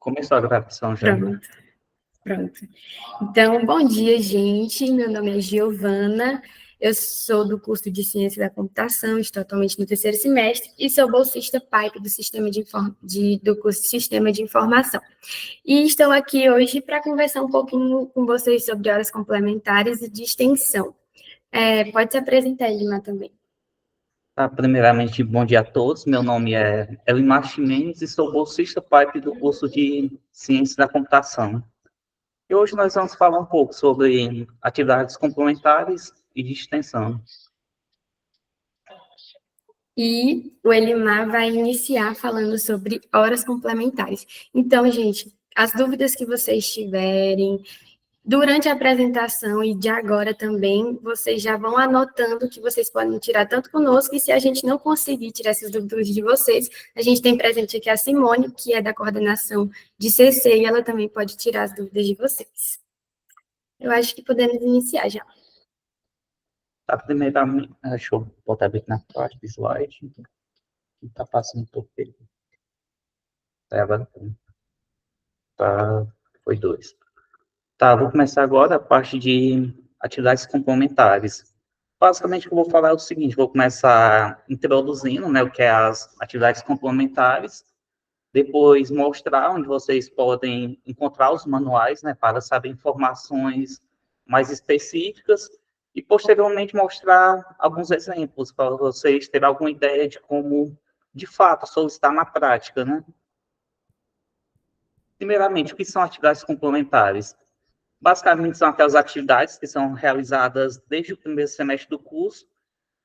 Começou a gravação já. Pronto, pronto. Então, bom dia, gente. Meu nome é Giovana, eu sou do curso de Ciência da Computação, estou atualmente no terceiro semestre e sou bolsista PAIP do curso de Sistema de Informação. E estou aqui hoje para conversar um pouquinho com vocês sobre horas complementares e de extensão. Pode se apresentar, Lima, também. Tá, primeiramente, bom dia a todos. Meu nome é Elimar Chimenez e sou bolsista PAIP do curso de Ciência da Computação. E hoje nós vamos falar um pouco sobre atividades complementares e de extensão. E o Elimar vai iniciar falando sobre horas complementares. Então, gente, as dúvidas que vocês tiverem durante a apresentação e de agora também, vocês já vão anotando que vocês podem tirar tanto conosco, e se a gente não conseguir tirar essas dúvidas de vocês, a gente tem presente aqui a Simone, que é da coordenação de CC, e ela também pode tirar as dúvidas de vocês. Eu acho que podemos iniciar já. Tá, primeiramente, deixa eu botar bem na parte do slide. Tá passando um pouco dele. Agora tá, foi 2. Tá, vou começar agora a parte de atividades complementares. Basicamente, o que eu vou falar é o seguinte, vou começar introduzindo, né, o que é as atividades complementares, depois mostrar onde vocês podem encontrar os manuais, né, para saber informações mais específicas, e posteriormente mostrar alguns exemplos para vocês terem alguma ideia de como, de fato, solicitar na prática, né. Primeiramente, o que são atividades complementares? Basicamente, são aquelas atividades que são realizadas desde o primeiro semestre do curso,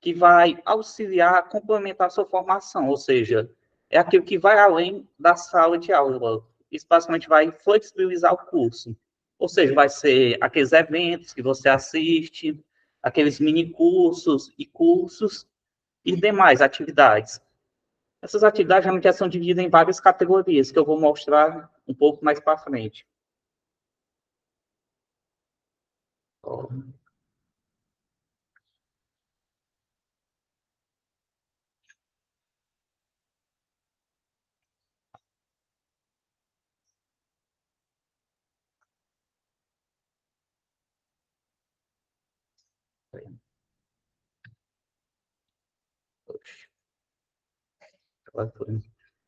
que vai auxiliar a complementar a sua formação, ou seja, é aquilo que vai além da sala de aula. Isso basicamente vai flexibilizar o curso. Ou seja, vai ser aqueles eventos que você assiste, aqueles mini cursos e demais atividades. Essas atividades realmente são divididas em várias categorias, que eu vou mostrar um pouco mais para frente.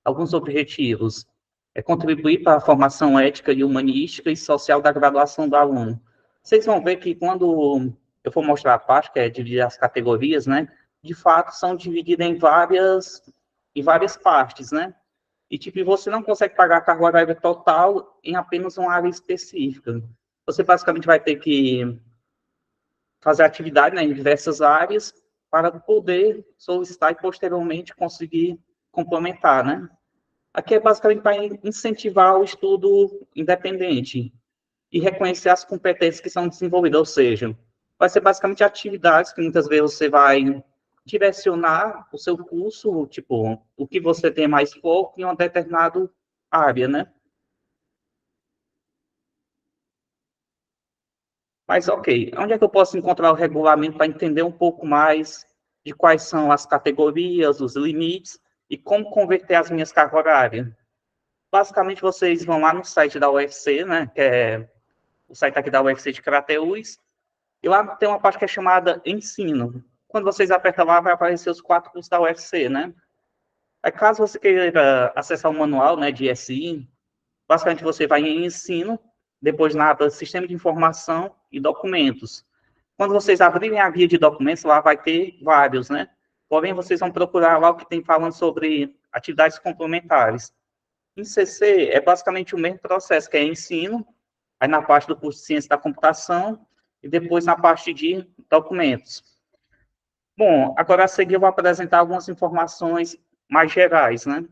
Alguns objetivos é contribuir para a formação ética e humanística e social da graduação do aluno. Vocês vão ver que quando eu for mostrar a parte, que é dividir as categorias, né, de fato são divididas em várias partes, né? E, tipo, você não consegue pagar a carga horária total em apenas uma área específica. Você basicamente vai ter que fazer atividade, né, em diversas áreas para poder solicitar e posteriormente conseguir complementar, né? Aqui é basicamente para incentivar o estudo independente e reconhecer as competências que são desenvolvidas, ou seja, vai ser basicamente atividades que muitas vezes você vai direcionar o seu curso, tipo, o que você tem mais foco em uma determinada área, né? Mas, ok, onde é que eu posso encontrar o regulamento para entender um pouco mais de quais são as categorias, os limites e como converter as minhas cargas horárias? Basicamente, vocês vão lá no site da UFC, né, que é o site aqui da UFC de Crateús, e lá tem uma parte que é chamada Ensino. Quando vocês apertam lá, vai aparecer os 4 cursos da UFC, né? Aí, caso você queira acessar o manual, né, de SI, basicamente você vai em Ensino, depois na aba Sistema de Informação e Documentos. Quando vocês abrirem a guia de documentos, lá vai ter vários, né? Porém, vocês vão procurar lá o que tem falando sobre atividades complementares. Em CC, é basicamente o mesmo processo, que é ensino, aí na parte do curso de Ciência da Computação, e depois na parte de documentos. Bom, agora a seguir eu vou apresentar algumas informações mais gerais, né?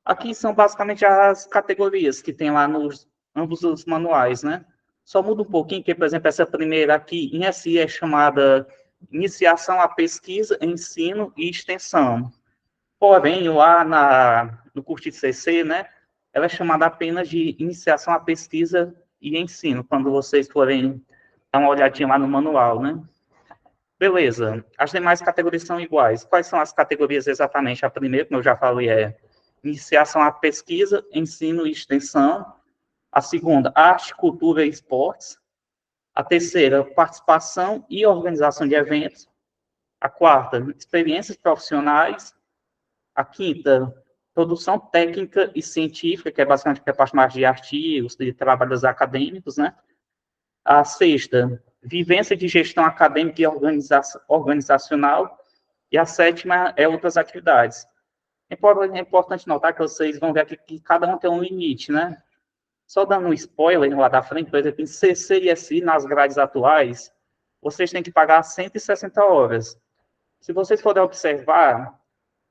Aqui são basicamente as categorias que tem lá nos ambos os manuais, né? Só muda um pouquinho, que, por exemplo, essa primeira aqui, em SI, é chamada Iniciação à Pesquisa, Ensino e Extensão. Porém, lá no curso de CC, né, ela é chamada apenas de Iniciação à Pesquisa e Ensino, quando vocês forem dar uma olhadinha lá no manual, né? Beleza. As demais categorias são iguais. Quais são as categorias exatamente? A primeira, como eu já falei, é iniciação à pesquisa, ensino e extensão. A segunda, arte, cultura e esportes. A terceira, participação e organização de eventos. A quarta, experiências profissionais. A quinta, produção técnica e científica, que é basicamente a parte mais de artigos, de trabalhos acadêmicos, né? A sexta, vivência de gestão acadêmica e organizacional. E a sétima é outras atividades. É importante notar que vocês vão ver aqui que cada um tem um limite, né? Só dando um spoiler lá da frente, por exemplo, em CC e SI, nas grades atuais, vocês têm que pagar 160 horas. Se vocês forem observar,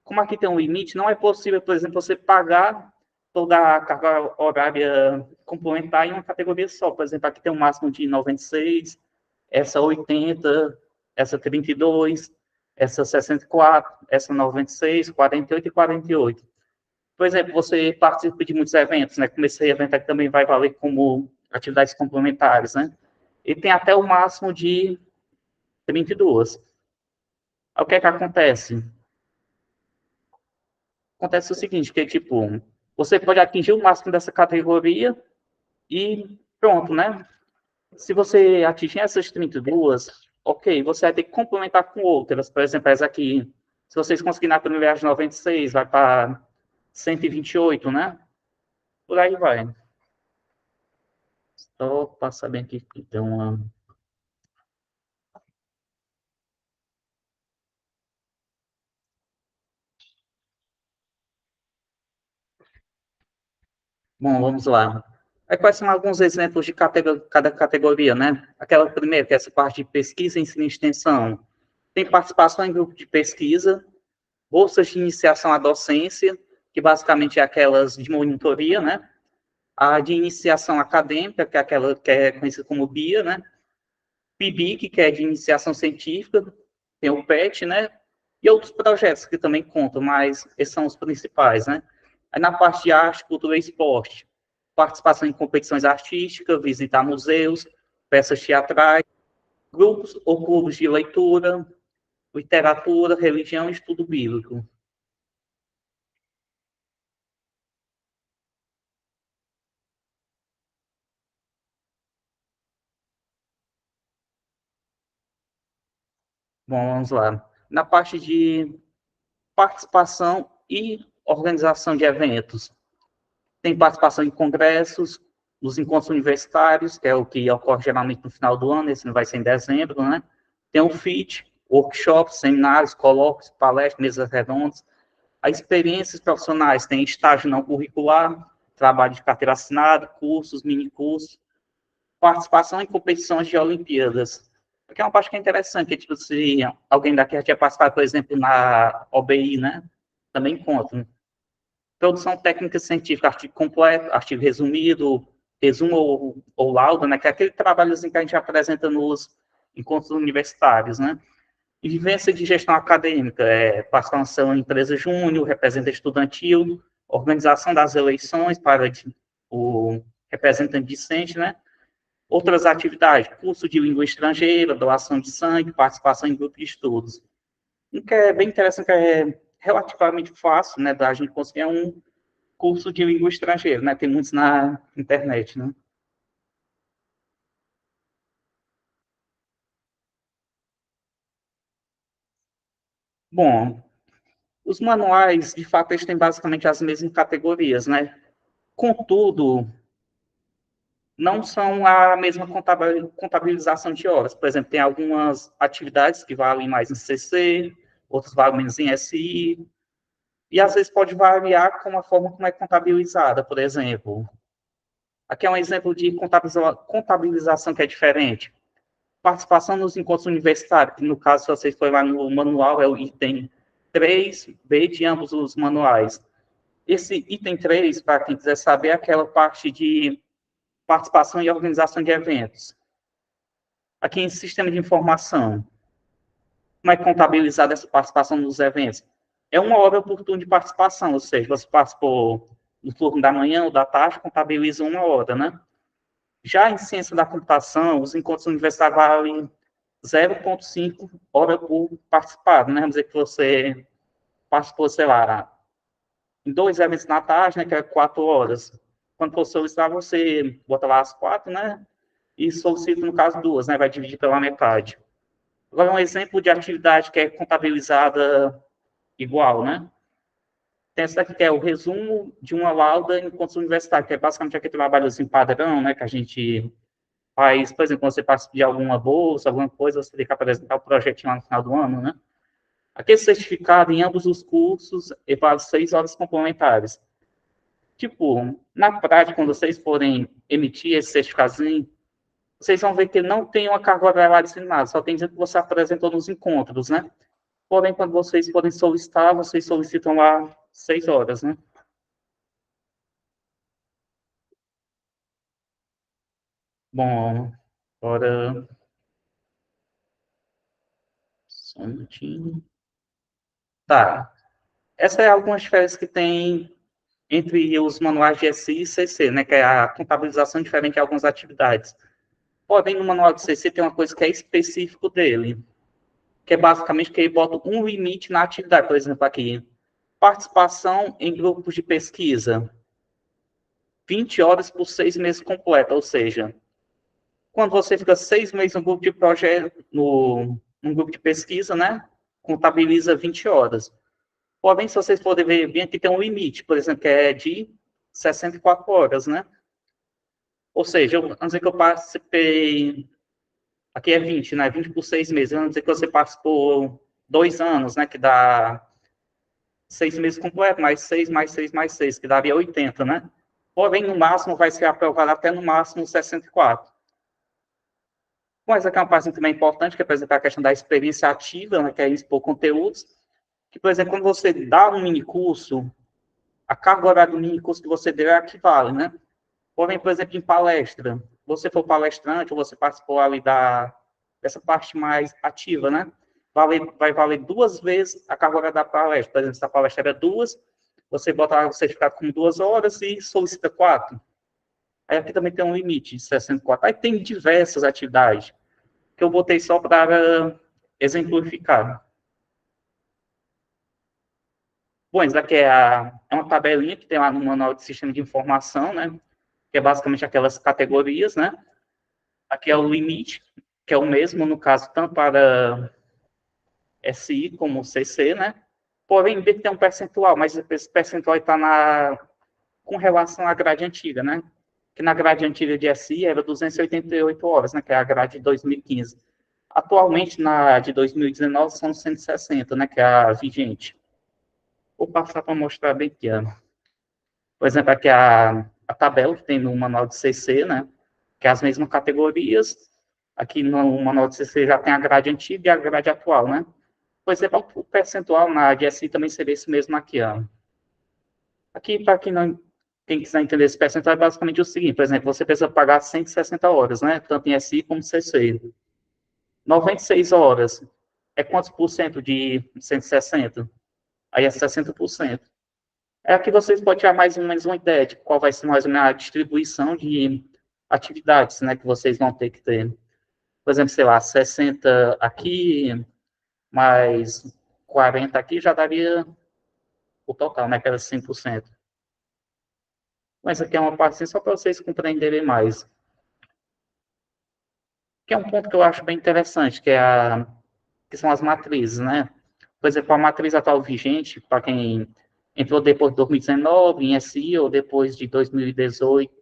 como aqui tem um limite, não é possível, por exemplo, você pagar toda a carga horária complementar em uma categoria só. Por exemplo, aqui tem um máximo de 96, essa 80, essa 32, essa 64, essa 96, 48 e 48. Por exemplo, você participa de muitos eventos, né? Como esse evento aqui também vai valer como atividades complementares, né? E tem até o máximo de 32. Aí, o que é que acontece? Acontece o seguinte, que tipo, você pode atingir o máximo dessa categoria e pronto, né? Se você atingir essas 32, ok, você vai ter que complementar com outras. Por exemplo, essa aqui, se vocês conseguirem na primeira viagem 96, vai para 128, né? Por aí vai. Só passar bem aqui que tem uma. Bom, vamos lá. Aí, quais são alguns exemplos de cada categoria, né? Aquela primeira, que é essa parte de pesquisa, ensino e extensão. Tem participação em grupo de pesquisa, bolsas de iniciação à docência, que basicamente é aquelas de monitoria, né? A de iniciação acadêmica, que é aquela que é conhecida como BIA, né? PIBIC, que é de iniciação científica, tem o PET, né? E outros projetos que também contam, mas esses são os principais, né? Aí na parte de arte, cultura e esporte, participação em competições artísticas, visitar museus, peças teatrais, grupos ou clubes de leitura, literatura, religião e estudo bíblico. Bom, vamos lá. Na parte de participação e organização de eventos, tem participação em congressos, nos encontros universitários, que é o que ocorre geralmente no final do ano, esse não vai ser em dezembro, né? Tem o FIT, workshops, seminários, colóquios, palestras, mesas redondas. As experiências profissionais tem estágio não curricular, trabalho de carteira assinada, cursos, minicursos, participação em competições de Olimpíadas. Porque é uma parte que é interessante, que tipo, se alguém daqui já tinha participado, por exemplo, na OBI, né? Também conta. Né? Produção técnica científica, artigo completo, artigo resumido, resumo ou laudo, né? Que é aquele trabalhozinho que a gente apresenta nos encontros universitários, né? E vivência de gestão acadêmica, participação em empresa júnior, representante estudantil, organização das eleições para o representante discente, né? Outras atividades, curso de língua estrangeira, doação de sangue, participação em grupo de estudos. O que é bem interessante, que é relativamente fácil, né, da gente conseguir um curso de língua estrangeira, né? Tem muitos na internet, né? Bom, os manuais, de fato, eles têm basicamente as mesmas categorias, né? Contudo, não são a mesma contabilização de horas. Por exemplo, tem algumas atividades que valem mais em CC, outras valem menos em SI, e às vezes pode variar com a forma como é contabilizada, por exemplo. Aqui é um exemplo de contabilização que é diferente. Participação nos encontros universitários, que no caso, se vocês forem lá no manual, é o item 3B de ambos os manuais. Esse item 3, para quem quiser saber, é aquela parte de participação e organização de eventos. Aqui em sistema de informação, como é contabilizada essa participação nos eventos? É uma hora por turno de participação, ou seja, você participou no turno da manhã ou da tarde, contabiliza uma hora, né? Já em ciência da computação, os encontros universitários valem 0,5 hora por participado, né? Vamos dizer que você participou, sei lá, em 2 eventos na tarde, né, que é 4 horas. Quando for solicitar, você bota lá as 4, né, e solicita, no caso, 2, né, vai dividir pela metade. Agora, um exemplo de atividade que é contabilizada igual, né? Tem essa aqui que é o resumo de uma lauda em contas universitárias, que é basicamente aquele trabalhozinho padrão, né, que a gente faz, por exemplo, quando você participa de alguma bolsa, alguma coisa, você tem que apresentar o projetinho lá no final do ano, né? Aquele certificado em ambos os cursos equivale 6 horas complementares. Tipo, na prática, quando vocês forem emitir esse certificadozinho, vocês vão ver que não tem uma carga horária assinada, só tem dizendo que você apresentou nos encontros, né? Porém, quando vocês forem solicitar, vocês solicitam lá 6 horas, né? Bom, agora... Só um minutinho. Tá. Essa é algumas diferenças que tem entre os manuais de SI e CC, né? Que é a contabilização diferente de algumas atividades. Porém, no manual de CC tem uma coisa que é específico dele, que é basicamente que ele bota um limite na atividade. Por exemplo, aqui, participação em grupos de pesquisa, 20 horas por 6 meses completo, ou seja, quando você fica 6 meses no grupo de projeto, no grupo de pesquisa, né, contabiliza 20 horas. Porém, se vocês forem ver bem, aqui tem um limite, por exemplo, que é de 64 horas, né? Ou seja, vamos dizer que eu participei, aqui é 20, né? 20 por 6 meses. Vamos dizer que você participou 2 anos, né? Que dá 6 meses completos, mais 6, mais 6, mais 6, que daria 80, né? Porém, no máximo, vai ser aprovado até no máximo 64. Mas aqui é uma parte também importante, que é, por exemplo, a questão da experiência ativa, né? Que é expor conteúdos. Que, por exemplo, quando você dá um mini curso, a carga horária do mini curso que você deu é a que vale, né? Porém, por exemplo, em palestra, você for palestrante ou você participou ali dessa parte mais ativa, né? Vai valer 2 vezes a carga horária da palestra. Por exemplo, se a palestra era 2, você bota o certificado como 2 horas e solicita 4. Aí aqui também tem um limite de 64. Aí tem diversas atividades que eu botei só para exemplificar. Bom, isso aqui é uma tabelinha que tem lá no manual de sistema de informação, né? Que é basicamente aquelas categorias, né? Aqui é o limite, que é o mesmo, no caso, tanto para SI como CC, né? Porém, ele tem um percentual, mas esse percentual está com relação à grade antiga, né? Que na grade antiga de SI era 288 horas, né? Que é a grade de 2015. Atualmente, na de 2019, são 160, né? Que é a vigente. Vou passar para mostrar bem aqui, ó. Por exemplo, aqui a tabela que tem no manual de CC, né? Que é as mesmas categorias. Aqui no manual de CC já tem a grade antiga e a grade atual, né? Por exemplo, o percentual na DSI também seria esse mesmo aqui, ó. Aqui, para quem quiser entender esse percentual, é basicamente o seguinte, por exemplo, você precisa pagar 160 horas, né? Tanto em SI como CC. 96 horas é quantos por cento de 160? Aí é 60%. É aqui vocês podem tirar mais ou menos uma ideia de qual vai ser mais ou menos a distribuição de atividades, né, que vocês vão ter que ter. Por exemplo, sei lá, 60 aqui, mais 40 aqui, já daria o total, né, que era 100%. Mas aqui é uma parte assim, só para vocês compreenderem mais. Que é um ponto que eu acho bem interessante, que são as matrizes, né? Por exemplo, a matriz atual vigente, para quem entrou depois de 2019 em SI ou depois de 2018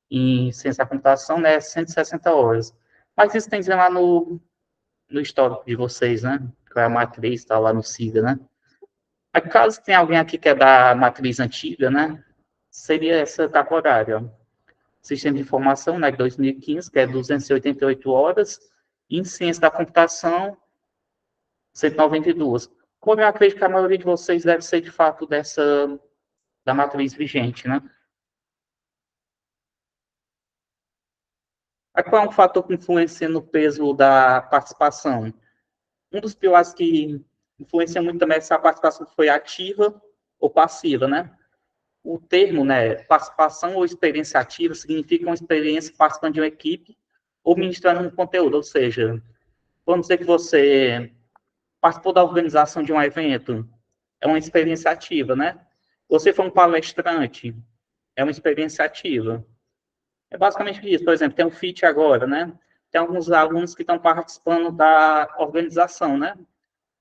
em ciência da computação, né, 160 horas. Mas isso tem que ser lá no histórico de vocês, né? Que é a matriz, está lá no SIGA, né? Aí, caso tenha alguém aqui que é da matriz antiga, né? Seria essa carga horária. Ó. Sistema de informação, né, de 2015, que é 288 horas. E em ciência da computação, 192. Como eu acredito que a maioria de vocês deve ser, de fato, da matriz vigente, né? Aí, qual é um fator que influencia no peso da participação? Um dos pilares que influencia muito também é se a participação foi ativa ou passiva, né? O termo, né, participação ou experiência ativa significa uma experiência participando de uma equipe ou ministrando um conteúdo, ou seja, vamos dizer que você participou da organização de um evento, é uma experiência ativa, né? Você foi um palestrante, é uma experiência ativa. É basicamente isso. Por exemplo, tem um FIT agora, né? Tem alguns alunos que estão participando da organização, né?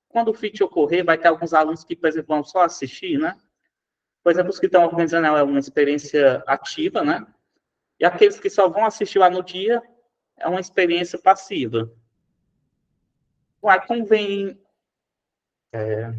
Quando o FIT ocorrer, vai ter alguns alunos que, por exemplo, vão só assistir, né? Por exemplo, os que estão organizando é uma experiência ativa, né? E aqueles que só vão assistir lá no dia é uma experiência passiva. Ué, como vem... É,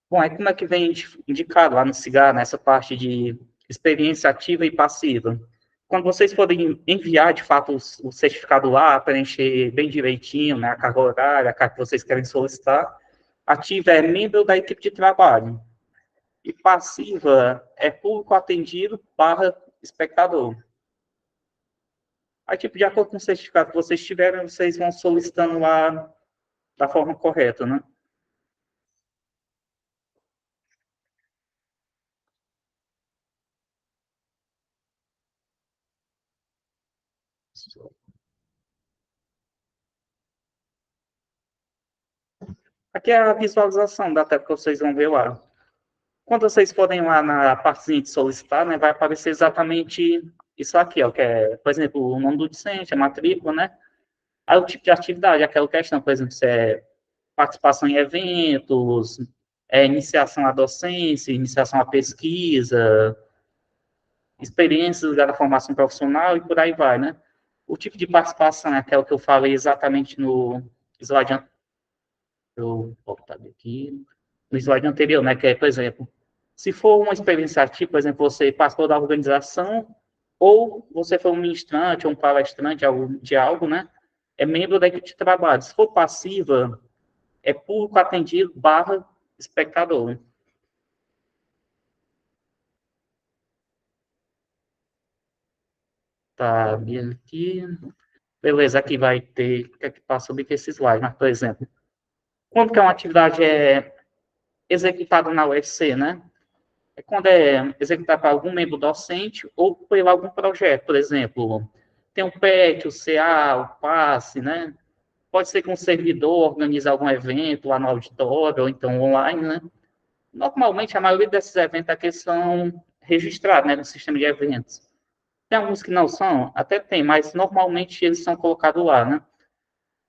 bom, aí como é que vem indicado lá no cigarro, nessa parte de experiência ativa e passiva? Quando vocês forem enviar, de fato, o certificado lá, preencher bem direitinho, né, a carga horária, a carga que vocês querem solicitar, ativa é membro da equipe de trabalho. E passiva é público atendido barra espectador. Aí, tipo, de acordo com o certificado que vocês tiverem, vocês vão solicitando lá da forma correta, né? Aqui é a visualização da tela que vocês vão ver lá. Quando vocês forem lá na partezinha de solicitar, né, vai aparecer exatamente isso aqui, ó, que é, por exemplo, o nome do discente, a matrícula, né? Aí o tipo de atividade, aquela questão, por exemplo, se é participação em eventos, iniciação à docência, iniciação à pesquisa, experiências da formação profissional e por aí vai, né? O tipo de participação é aquela que eu falei exatamente no slide, eu voltar aqui, no slide anterior, né? Que é, por exemplo, se for uma experiência ativa, por exemplo, você participou da organização ou você foi um ministrante ou um palestrante de algo, né? É membro da equipe de trabalho. Se for passiva, é público atendido barra espectador. Tá, Bia, aqui. Beleza, aqui vai ter o que é que passa sobre esse slide, mas, por exemplo, quando que uma atividade é executada na UFC, né? É quando é executada por algum membro docente ou por algum projeto, por exemplo, tem o PET, o CA, o PASSE, né? Pode ser que um servidor organize algum evento lá no auditório ou então online, né? Normalmente, a maioria desses eventos aqui são registrados, né, no sistema de eventos. Tem alguns que não são, até tem, mas normalmente eles são colocados lá, né?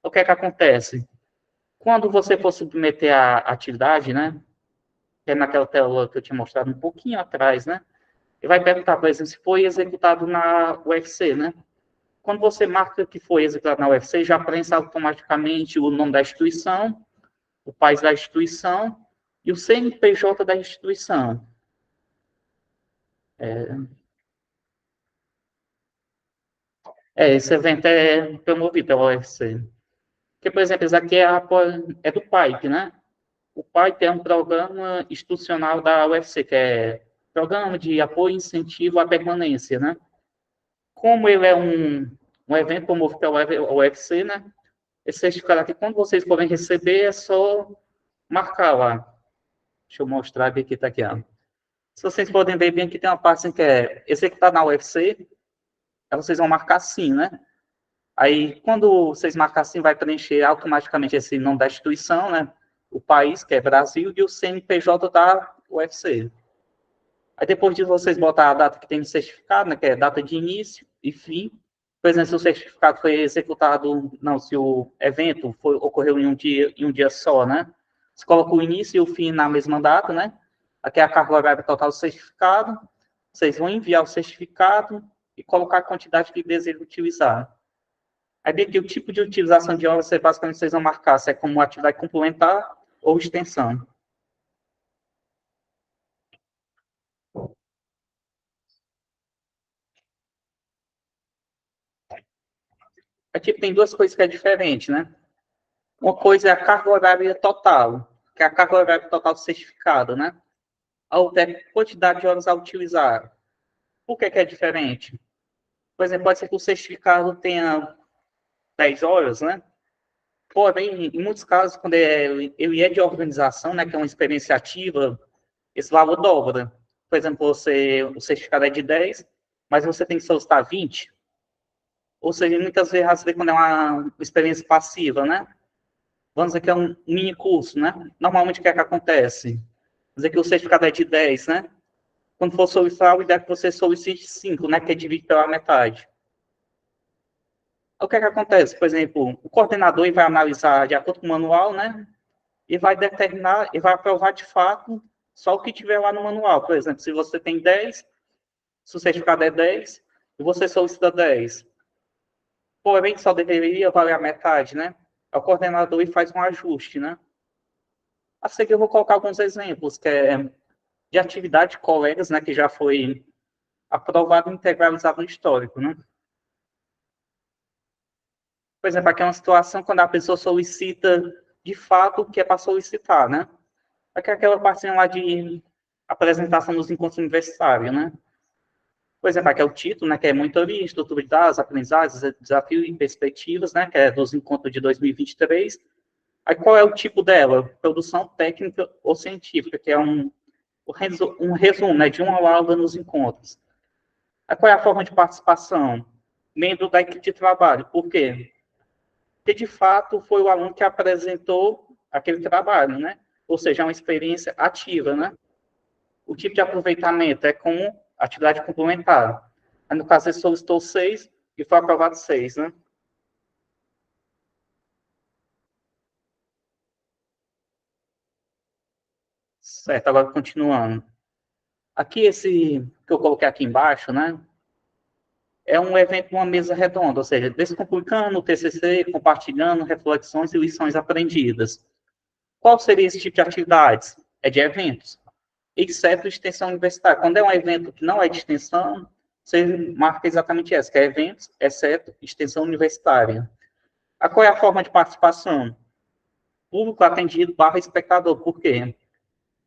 O que é que acontece? Quando você for submeter a atividade, né, que é naquela tela que eu tinha mostrado um pouquinho atrás, né, e vai perguntar, por exemplo, se foi executado na UFC, né? Quando você marca que foi executado na UFC, já aparece automaticamente o nome da instituição, o país da instituição e o CNPJ da instituição. Esse evento é promovido pela UFC. Porque, por exemplo, esse aqui é do PAIP, né? O PAIP é um programa institucional da UFC, que é Programa de Apoio e Incentivo à Permanência, né? Como ele é um evento promovido pela UFC, né? Esse certificado aqui, quando vocês forem receber, é só marcar lá. Deixa eu mostrar aqui que está aqui. Ó. Se vocês podem ver bem, aqui tem uma parte assim, que é executar na UFC, aí vocês vão marcar sim, né? Aí, quando vocês marcar assim, vai preencher automaticamente esse nome da instituição, né? O país, que é Brasil, e o CNPJ da UFC. Aí, depois de vocês botar a data que tem no certificado, né? Que é data de início e fim. Por exemplo, se o certificado foi executado, não, se o evento ocorreu em um dia só, né? Você coloca o início e o fim na mesma data, né? Aqui é a carga horária total do certificado. Vocês vão enviar o certificado e colocar a quantidade que desejam utilizar. Aí, dentro do tipo de utilização de horas, você basicamente vocês vão marcar se é como atividade complementar ou extensão. Aí, tipo, tem duas coisas que é diferente, né? Uma coisa é a carga horária total, que é a carga horária total do certificado, né? A outra é a quantidade de horas a utilizar. Por que é diferente? Por exemplo, pode ser que o certificado tenha 10 horas, né? Porém, em muitos casos, quando ele é de organização, né, que é uma experiência ativa, esse valor dobra. Por exemplo, o certificado é de 10, mas você tem que solicitar 20. Ou seja, muitas vezes, às vezes, quando é uma experiência passiva, né? Vamos dizer que é um mini curso, né? Normalmente, o que é que acontece? Vamos dizer que o certificado é de 10, né? Quando for solicitar, o ideal é que você solicite 5, né? Que é dividido pela metade. O que é que acontece? Por exemplo, o coordenador ele vai analisar de acordo com o manual, né? E vai determinar, e vai aprovar de fato só o que tiver lá no manual. Por exemplo, se você tem 10, se o certificado é 10, e você solicita 10, porém só deveria valer a metade, né? O coordenador e faz um ajuste, né? A seguir eu vou colocar alguns exemplos, que é de atividade de colegas, né, que já foi aprovado e integralizado no histórico, né? Por exemplo, aqui é uma situação quando a pessoa solicita de fato o que é para solicitar, né? Aqui é aquela partinha lá de apresentação dos encontros universitários, né? Por exemplo, aqui é o título, né, que é monitoria, estrutura de dados, aprendizagens, desafios e perspectivas, né, que é dos encontros de 2023. Aí qual é o tipo dela? Produção técnica ou científica, que é um resumo, né, de uma aula nos encontros. Aí qual é a forma de participação? Membro da equipe de trabalho. Por quê? Porque, de fato, foi o aluno que apresentou aquele trabalho, né? Ou seja, é uma experiência ativa, né? O tipo de aproveitamento é com atividade complementar. Aí, no caso, ele solicitou 6 e foi aprovado 6, né? Certo, agora continuando. Aqui, esse que eu coloquei aqui embaixo, né? É um evento, uma mesa redonda, ou seja, descomplicando o TCC, compartilhando reflexões e lições aprendidas. Qual seria esse tipo de atividades? É de eventos, exceto extensão universitária. Quando é um evento que não é de extensão, você marca exatamente essa, que é eventos, exceto extensão universitária. Qual é a forma de participação? Público atendido barra espectador. Por quê?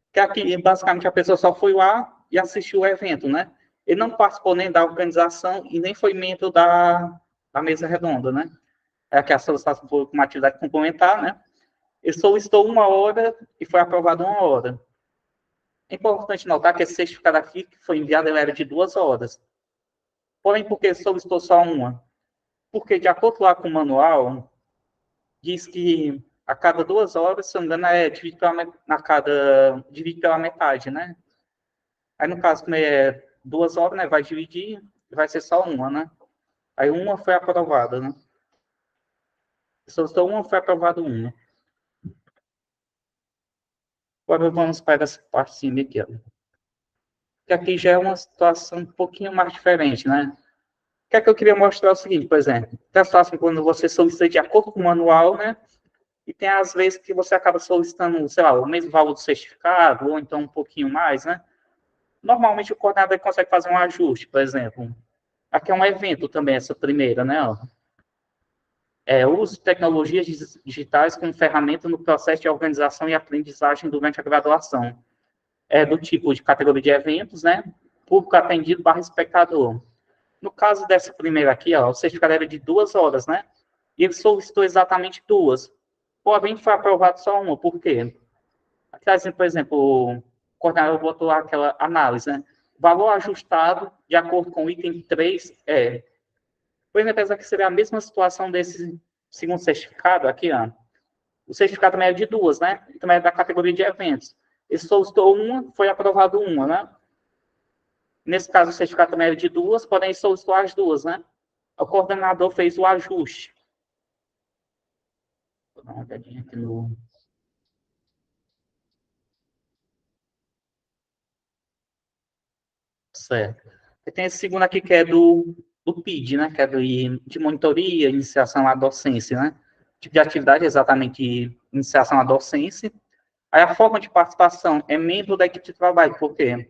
Porque aqui, basicamente, a pessoa só foi lá e assistiu o evento, né? Ele não participou nem da organização e nem foi membro da mesa redonda, né? É que a solicitação foi uma atividade complementar, né? Ele solicitou 1 hora e foi aprovado 1 hora. É importante notar que esse certificado aqui que foi enviado ele era de 2 horas. Porém, por que ele solicitou só uma? Porque, de acordo lá com o manual, diz que a cada 2 horas, se não me engano, divide pela metade, né? Aí, no caso, como é 2 horas, né, vai dividir, vai ser só uma, né? Aí uma foi aprovada, né? Solicitou uma, foi aprovado uma. Agora vamos para essa parte aqui, ó. Que aqui já é uma situação um pouquinho mais diferente, né? O que é que eu queria mostrar é o seguinte, por exemplo, tem a situação quando você solicita de acordo com o manual, né? E tem às vezes que você acaba solicitando, sei lá, o mesmo valor do certificado, ou então um pouquinho mais, né? Normalmente o coordenador consegue fazer um ajuste, por exemplo. Aqui é um evento também, essa primeira, né? Ó. É o uso de tecnologias digitais como ferramenta no processo de organização e aprendizagem durante a graduação. É do tipo de categoria de eventos, né? Público atendido barra espectador. No caso dessa primeira aqui, ó, o certificado era de 2 horas, né? E ele solicitou exatamente duas. Porém, foi aprovado só uma. Por quê? Aqui, por exemplo, o coordenador botou aquela análise, né? Valor ajustado de acordo com o item 3 é. Por exemplo, apesar que seria a mesma situação desse segundo certificado aqui, ó. O certificado também é de duas, né? E também é da categoria de eventos. Ele solicitou uma, foi aprovado uma, né? Nesse caso, o certificado também é de duas, porém solicitou as duas, né? O coordenador fez o ajuste. Vou dar uma olhadinha aqui no. Certo. E tem esse segundo aqui que é do PID, né? Que é de monitoria, iniciação à docência, né? Tipo de atividade exatamente iniciação à docência. Aí a forma de participação é membro da equipe de trabalho, por quê?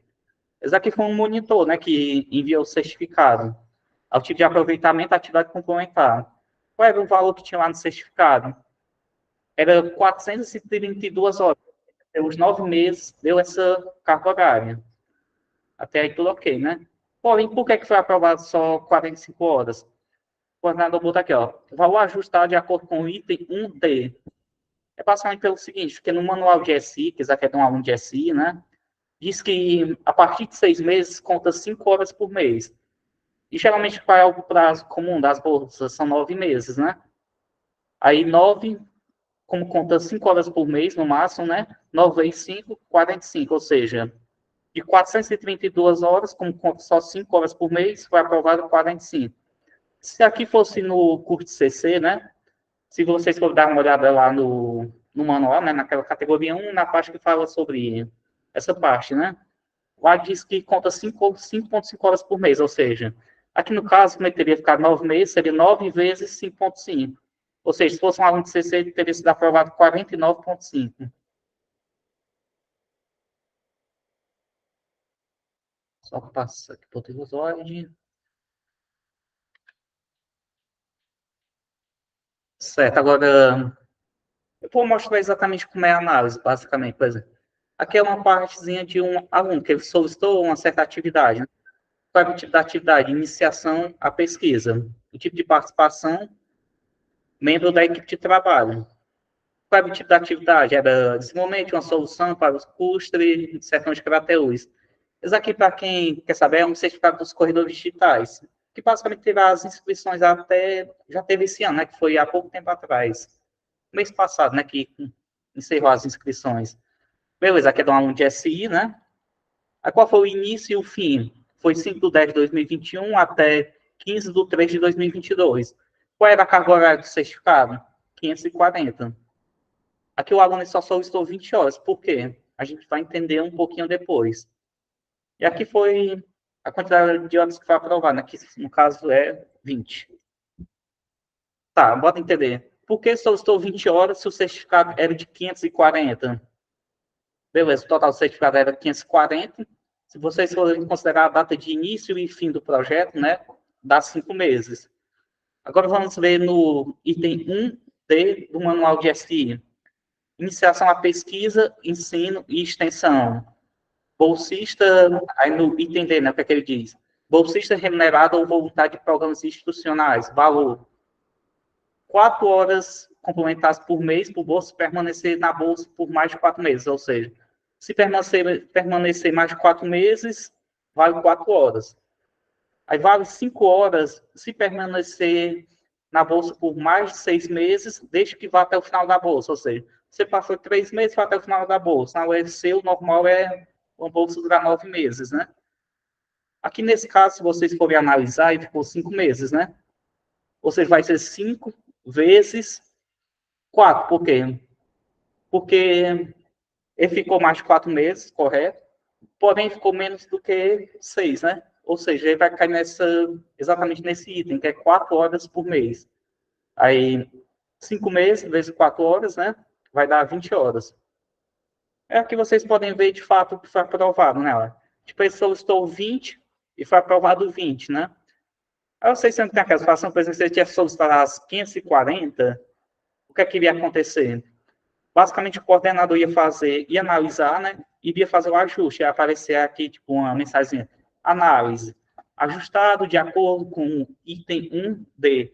Esse aqui foi um monitor, né? Que enviou o certificado. Ao tipo de aproveitamento, atividade complementar. Qual era o valor que tinha lá no certificado? Era 432 horas. Os 9 meses deu essa carga horária. Até aí tudo ok, né? Porém, por que foi aprovado só 45 horas? O coordenador botou aqui, ó. Valor ajustado de acordo com o item 1D. É basicamente pelo seguinte, porque no manual de SI, que aqui é de um aluno de SI, né? Diz que a partir de 6 meses conta 5 horas por mês. E geralmente qual é o prazo comum das bolsas? São 9 meses, né? Aí 9, como conta 5 horas por mês no máximo, né? 9 vezes 5, 45, ou seja, de 432 horas, como conta só 5 horas por mês, foi aprovado 45. Se aqui fosse no curso de CC, né? Se vocês forem dar uma olhada lá no manual, né? Naquela categoria 1, na parte que fala sobre essa parte, né? Lá diz que conta 5,5 horas por mês, ou seja, aqui no caso, como ele teria ficado 9 meses, seria 9 vezes 5,5. Ou seja, se fosse um aluno de CC, ele teria sido aprovado 49,5. Só passar aqui para o slide. Certo, agora eu vou mostrar exatamente como é a análise, basicamente, por exemplo. Aqui é uma partezinha de um aluno que solicitou uma certa atividade. Né? Qual é o tipo da atividade? Iniciação à pesquisa. O tipo de participação, membro da equipe de trabalho. Qual é o tipo da atividade? Era desenvolvimento de uma solução para os custres de sertão de Crateús. Isso aqui, para quem quer saber, é um certificado dos corredores digitais, que basicamente teve as inscrições até, já teve esse ano, né, que foi há pouco tempo atrás, mês passado, né, que encerrou as inscrições. Beleza, aqui é de um aluno de SI, né? A qual foi o início e o fim? Foi 5/10/2021 até 15/3/2022. Qual era a carga horária do certificado? 540. Aqui o aluno só solicitou 20 horas. Por quê? A gente vai entender um pouquinho depois. E aqui foi a quantidade de horas que foi aprovada. Aqui, no caso, é 20. Tá, bota entender. Por que solicitou 20 horas se o certificado era de 540? Beleza, o total do certificado era 540. Se vocês forem considerar a data de início e fim do projeto, né, dá 5 meses. Agora vamos ver no item 1D do manual de SI. Iniciação à pesquisa, ensino e extensão. Bolsista, aí no item D, né, o que é que ele diz? Bolsista remunerado ou voluntário de programas institucionais, valor 4 horas complementares por mês por bolsa permanecer na bolsa por mais de 4 meses, ou seja, se permanecer mais de 4 meses, vale 4 horas. Aí vale 5 horas se permanecer na bolsa por mais de 6 meses, desde que vá até o final da bolsa, ou seja, você passou 3 meses, vai até o final da bolsa. Na UFC, o normal é uma bolsa durar 9 meses, né? Aqui nesse caso, se vocês forem analisar, ele ficou 5 meses, né? Ou seja, vai ser 5 vezes 4. Por quê? Porque ele ficou mais de 4 meses, correto? Porém, ficou menos do que 6, né? Ou seja, ele vai cair exatamente nesse item, que é 4 horas por mês. Aí, 5 meses vezes 4 horas, né? Vai dar 20 horas. É aqui vocês podem ver, de fato, o que foi aprovado, né? Tipo, ele solicitou 20 e foi aprovado 20, né? Aí vocês sempre tem aquela situação, por exemplo, se ele tivesse solicitado as 540, o que é que iria acontecer? Basicamente, o coordenador ia fazer, ia analisar, né? Iria fazer o ajuste, ia aparecer aqui, tipo, uma mensagem, análise, ajustado de acordo com o item 1D.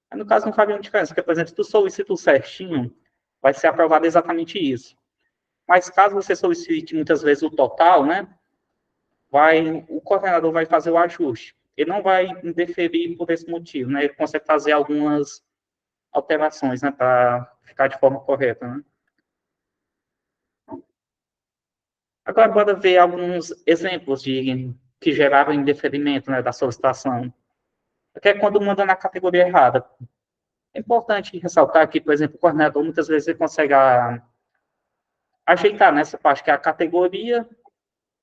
Aí, no caso, não faria diferença, porque, por exemplo, se tu solicita o certinho, vai ser aprovado exatamente isso. Mas caso você solicite muitas vezes o total, né? O coordenador vai fazer o ajuste. Ele não vai interferir por esse motivo, né? Ele consegue fazer algumas alterações, né? Para ficar de forma correta, né? Agora, bora ver alguns exemplos que geraram indeferimento, né, da solicitação. Que é quando manda na categoria errada. É importante ressaltar que, por exemplo, o coordenador muitas vezes ele consegue ajeitar nessa parte que é a categoria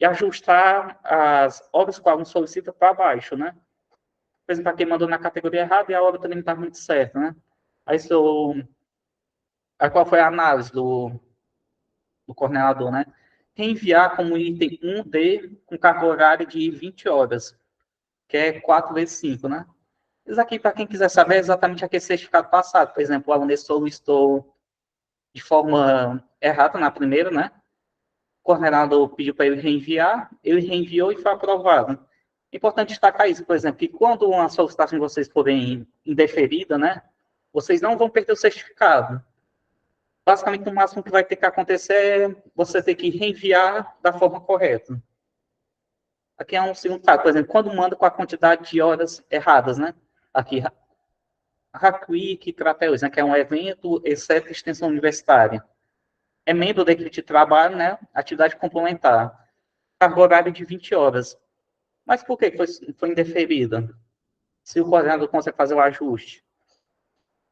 e ajustar as obras que o aluno solicita para baixo, né? Por exemplo, quem mandou na categoria errada e a obra também não está muito certa, né? Aí qual foi a análise do coordenador, né? Reenviar como item 1D com carga horária de 20 horas, que é 4 vezes 5, né? Isso aqui, para quem quiser saber, é exatamente aquele certificado passado. Por exemplo, o aluno solicitou de forma errada na primeira, né? O coordenador pediu para ele reenviou e foi aprovado. É importante destacar isso, por exemplo, que quando uma solicitação de vocês forem indeferida, né? Vocês não vão perder o certificado. Basicamente, o máximo que vai ter que acontecer é você ter que reenviar da forma correta. Aqui é um segundo caso, por exemplo, quando manda com a quantidade de horas erradas, né? Aqui, Hackweek Crateus, né? Que é um evento, exceto extensão universitária. É membro da equipe de trabalho, né? Atividade complementar. Carga horária de 20 horas. Mas por que foi indeferida? Se o coordenador consegue fazer o ajuste.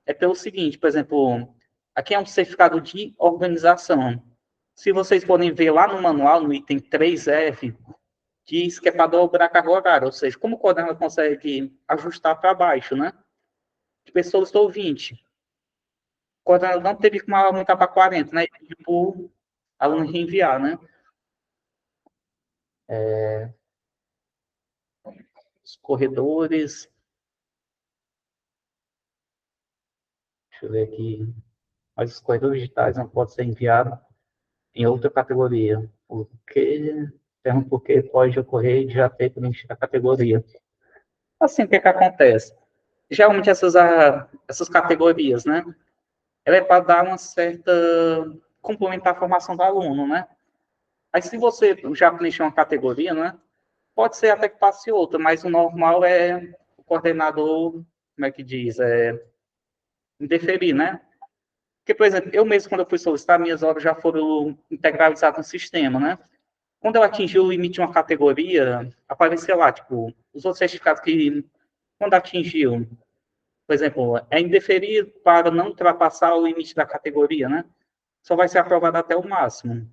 É pelo seguinte, por exemplo, aqui é um certificado de organização. Se vocês podem ver lá no manual, no item 3F, diz que é para dobrar a carga horária, ou seja, como o coordenador consegue ajustar para baixo, né? De pessoas estou 20. O coordenador não teve como aumentar para 40, né? Tipo, aluno reenviar, né? Os corredores. Deixa eu ver aqui. Mas os corredores digitais não podem ser enviados em outra categoria. Porque pode ocorrer de já ter preenchido a categoria. Assim, o que acontece? Geralmente essas categorias, né? Ela é para dar uma certa complementar a formação do aluno, né? Aí se você já preencheu uma categoria, né? Pode ser até que passe outra, mas o normal é o coordenador, como é que diz, indeferir, né? Porque, por exemplo, eu mesmo, quando eu fui solicitar, minhas horas já foram integralizadas no sistema, né? Quando eu atingi o limite de uma categoria, aparecia lá, tipo, os outros certificados que, quando atingiu, por exemplo, é indeferido para não ultrapassar o limite da categoria, né? Só vai ser aprovado até o máximo.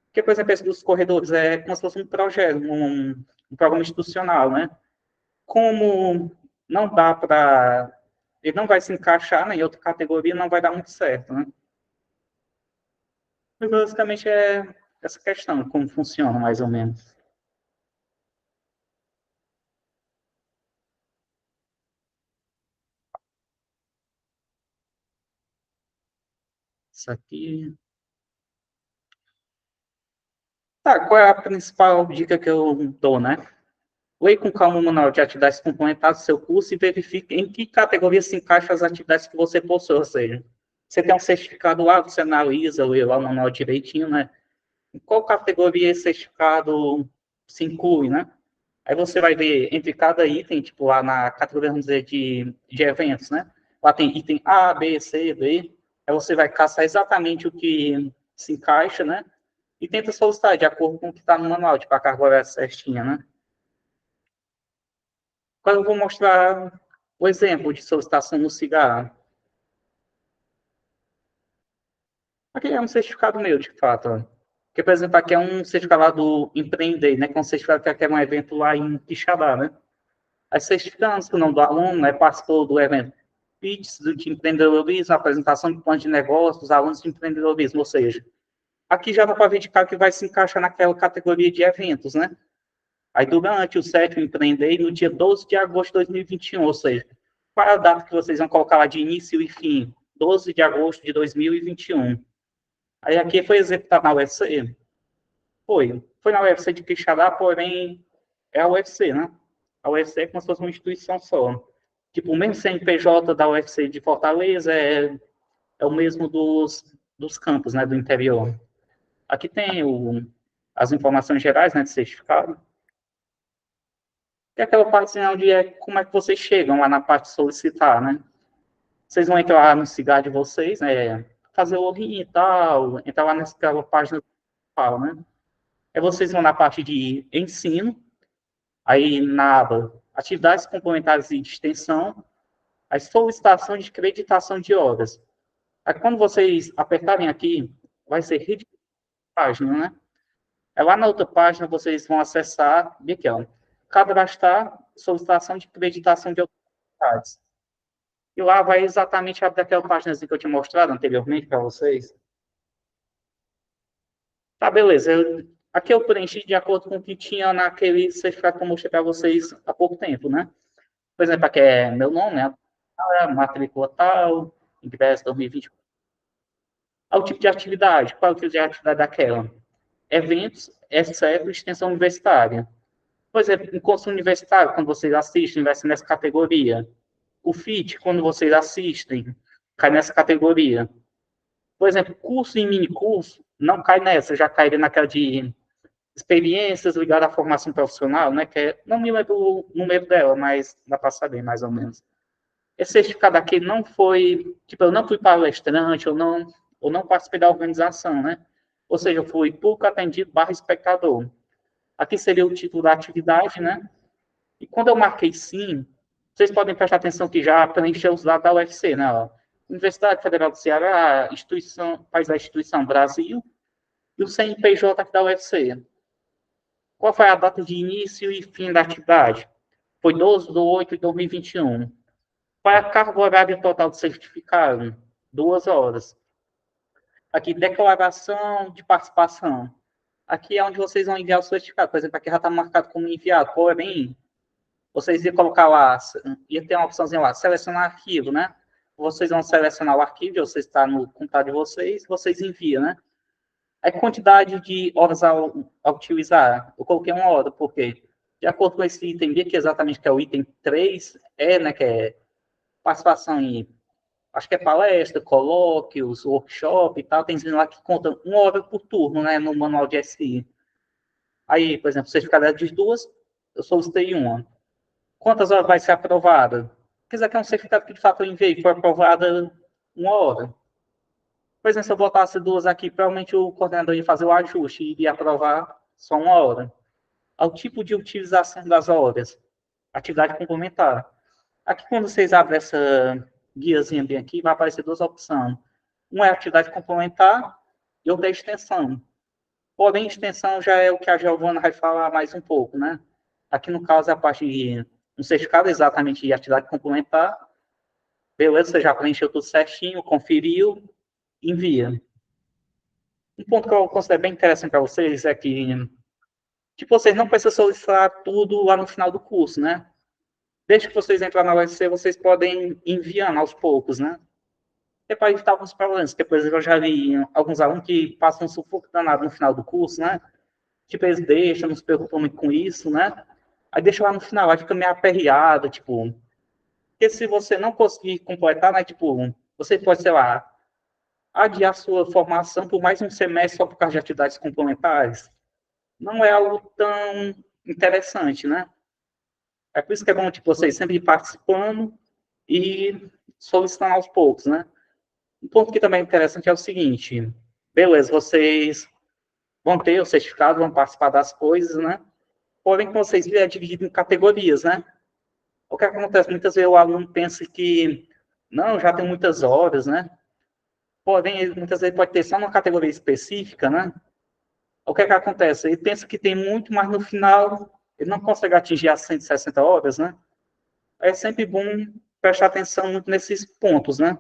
Porque, por exemplo, esse dos corredores é como se fosse um projeto, um programa institucional, né? Como não dá para... Ele não vai se encaixar, né, em outra categoria, não vai dar muito certo, né? Mas, basicamente, é essa questão, como funciona, mais ou menos. Isso aqui... Tá, qual é a principal dica que eu dou, né? Leia com calma o manual de atividades complementares do seu curso e verifique em que categoria se encaixam as atividades que você possui, ou seja, você tem um certificado lá, você analisa, lê lá o manual direitinho, né? Em qual categoria esse certificado se inclui, né? Aí você vai ver entre cada item, tipo lá na categoria, vamos dizer, de eventos, né? Lá tem item A, B, C, D. Aí você vai caçar exatamente o que se encaixa, né? E tenta solicitar de acordo com o que está no manual, tipo a carga horária certinha, né? Agora eu vou mostrar o exemplo de solicitação no cigarro. Aqui é um certificado meu, de fato. Ó. Porque, por exemplo, aqui é um certificado lá do Empreender, né? Que é um certificado que aqui é um evento lá em Quixadá, né? Aí certificamos que o nome do aluno é participou do evento PITS de empreendedorismo, apresentação de planos de negócios dos alunos de empreendedorismo, ou seja, aqui já dá para ver de cara que vai se encaixar naquela categoria de eventos, né? Aí, durante o sétimo empreender, no dia 12 de agosto de 2021, ou seja, qual é a data que vocês vão colocar lá de início e fim? 12 de agosto de 2021. Aí, aqui foi executado na UFC? Foi na UFC de Quixadá, porém, é a UFC, né? A UFC é como se fosse uma instituição só. Tipo, o mesmo CNPJ da UFC de Fortaleza é o mesmo dos campos, né, do interior. Aqui tem as informações gerais, né, de certificado. E aquela parte onde é como é que vocês chegam lá na parte de solicitar, né? Vocês vão entrar lá no cigar de vocês, né? Fazer o login e tal, entrar lá naquela página principal, né? Aí vocês vão na parte de ensino, aí na aba atividades complementares e de extensão, a solicitação de acreditação de horas. Aí quando vocês apertarem aqui, vai ser rede de página, né? Aí lá na outra página vocês vão acessar, e aqui, ó, cadastrar solicitação de acreditação de autoridades. E lá vai exatamente abrir aquela página que eu tinha mostrado anteriormente para vocês. Tá, beleza. Aqui eu preenchi de acordo com o que tinha naquele certificado que eu mostrei para vocês há pouco tempo, né? Por exemplo, aqui é meu nome, né? Matrícula tal, ingresso 2020. O tipo de atividade. Qual é o tipo de atividade daquela? Eventos, exceto extensão universitária. Por exemplo, em curso universitário, quando vocês assistem, vai ser nessa categoria. O FIT, quando vocês assistem, cai nessa categoria. Por exemplo, curso e mini curso não cai nessa, já cairia naquela de experiências ligadas à formação profissional, né? Que é, não me lembro o número dela, mas dá para saber mais ou menos. Esse certificado aqui não foi, tipo, eu não fui palestrante, ou não participei da organização, né? Ou seja, eu fui público atendido barra espectador. Aqui seria o título da atividade, né? E quando eu marquei sim, vocês podem prestar atenção que já preencheu os dados da UFC, né? Ó. Universidade Federal do Ceará, instituição, país da instituição Brasil, e o CNPJ aqui da UFC. Qual foi a data de início e fim da atividade? Foi 12/8/2021. Qual é a carga horária total do certificado? 2 horas. Aqui, declaração de participação. Aqui é onde vocês vão enviar o certificado. Por exemplo, aqui já está marcado como enviado, porém, vocês iam colocar lá, ia ter uma opçãozinha lá, selecionar arquivo, né? Vocês vão selecionar o arquivo, você está no computador de vocês enviam, né? A quantidade de horas a utilizar, eu coloquei 1 hora, porque de acordo com esse item aqui, exatamente que é o item 3, né, que é participação em, acho que é palestra, colóquios, workshop e tal, tem lá que conta 1 hora por turno, né, no manual de SI. Aí, por exemplo, certificado de 2, eu solicitei 1. Quantas horas vai ser aprovada? Quer que é um certificado que de fato eu enviei, foi aprovada 1 hora. Por exemplo, se eu botasse 2 aqui, provavelmente o coordenador ia fazer o ajuste e iria aprovar só 1 hora. Ao tipo de utilização das horas, atividade complementar. Aqui, quando vocês abrem essa guiazinha bem aqui, vai aparecer 2 opções. Uma é atividade complementar e outra é extensão. Porém, extensão já é o que a Giovana vai falar mais um pouco, né? Aqui, no caso, é a parte de um certificado exatamente de atividade complementar. Beleza, você já preencheu tudo certinho, conferiu, envia. Um ponto que eu considero bem interessante para vocês é que, tipo, vocês não precisam solicitar tudo lá no final do curso, né? Desde que vocês entrem na UFC, vocês podem ir enviando aos poucos, né? É para evitar alguns problemas, porque, por exemplo, eu já vi alguns alunos que passam um sufoco danado no final do curso, né? Tipo, eles deixam, não se preocupam muito com isso, né? Aí deixa lá no final, aí fica meio aperreado, tipo... Porque se você não conseguir completar, né? Tipo, você pode, sei lá, adiar sua formação por mais um semestre só por causa de atividades complementares. Não é algo tão interessante, né? É por isso que é bom, tipo, vocês sempre ir participando e solicitando aos poucos, né? Um ponto que também é interessante é o seguinte, beleza, vocês vão ter o certificado, vão participar das coisas, né? Porém, com vocês é dividido em categorias, né? O que acontece? Muitas vezes o aluno pensa que, não, já tem muitas horas, né? Porém, ele, muitas vezes pode ter só uma categoria específica, né? O que acontece? Ele pensa que tem muito, mas no final ele não consegue atingir as 160 horas, né? É sempre bom prestar atenção muito nesses pontos, né?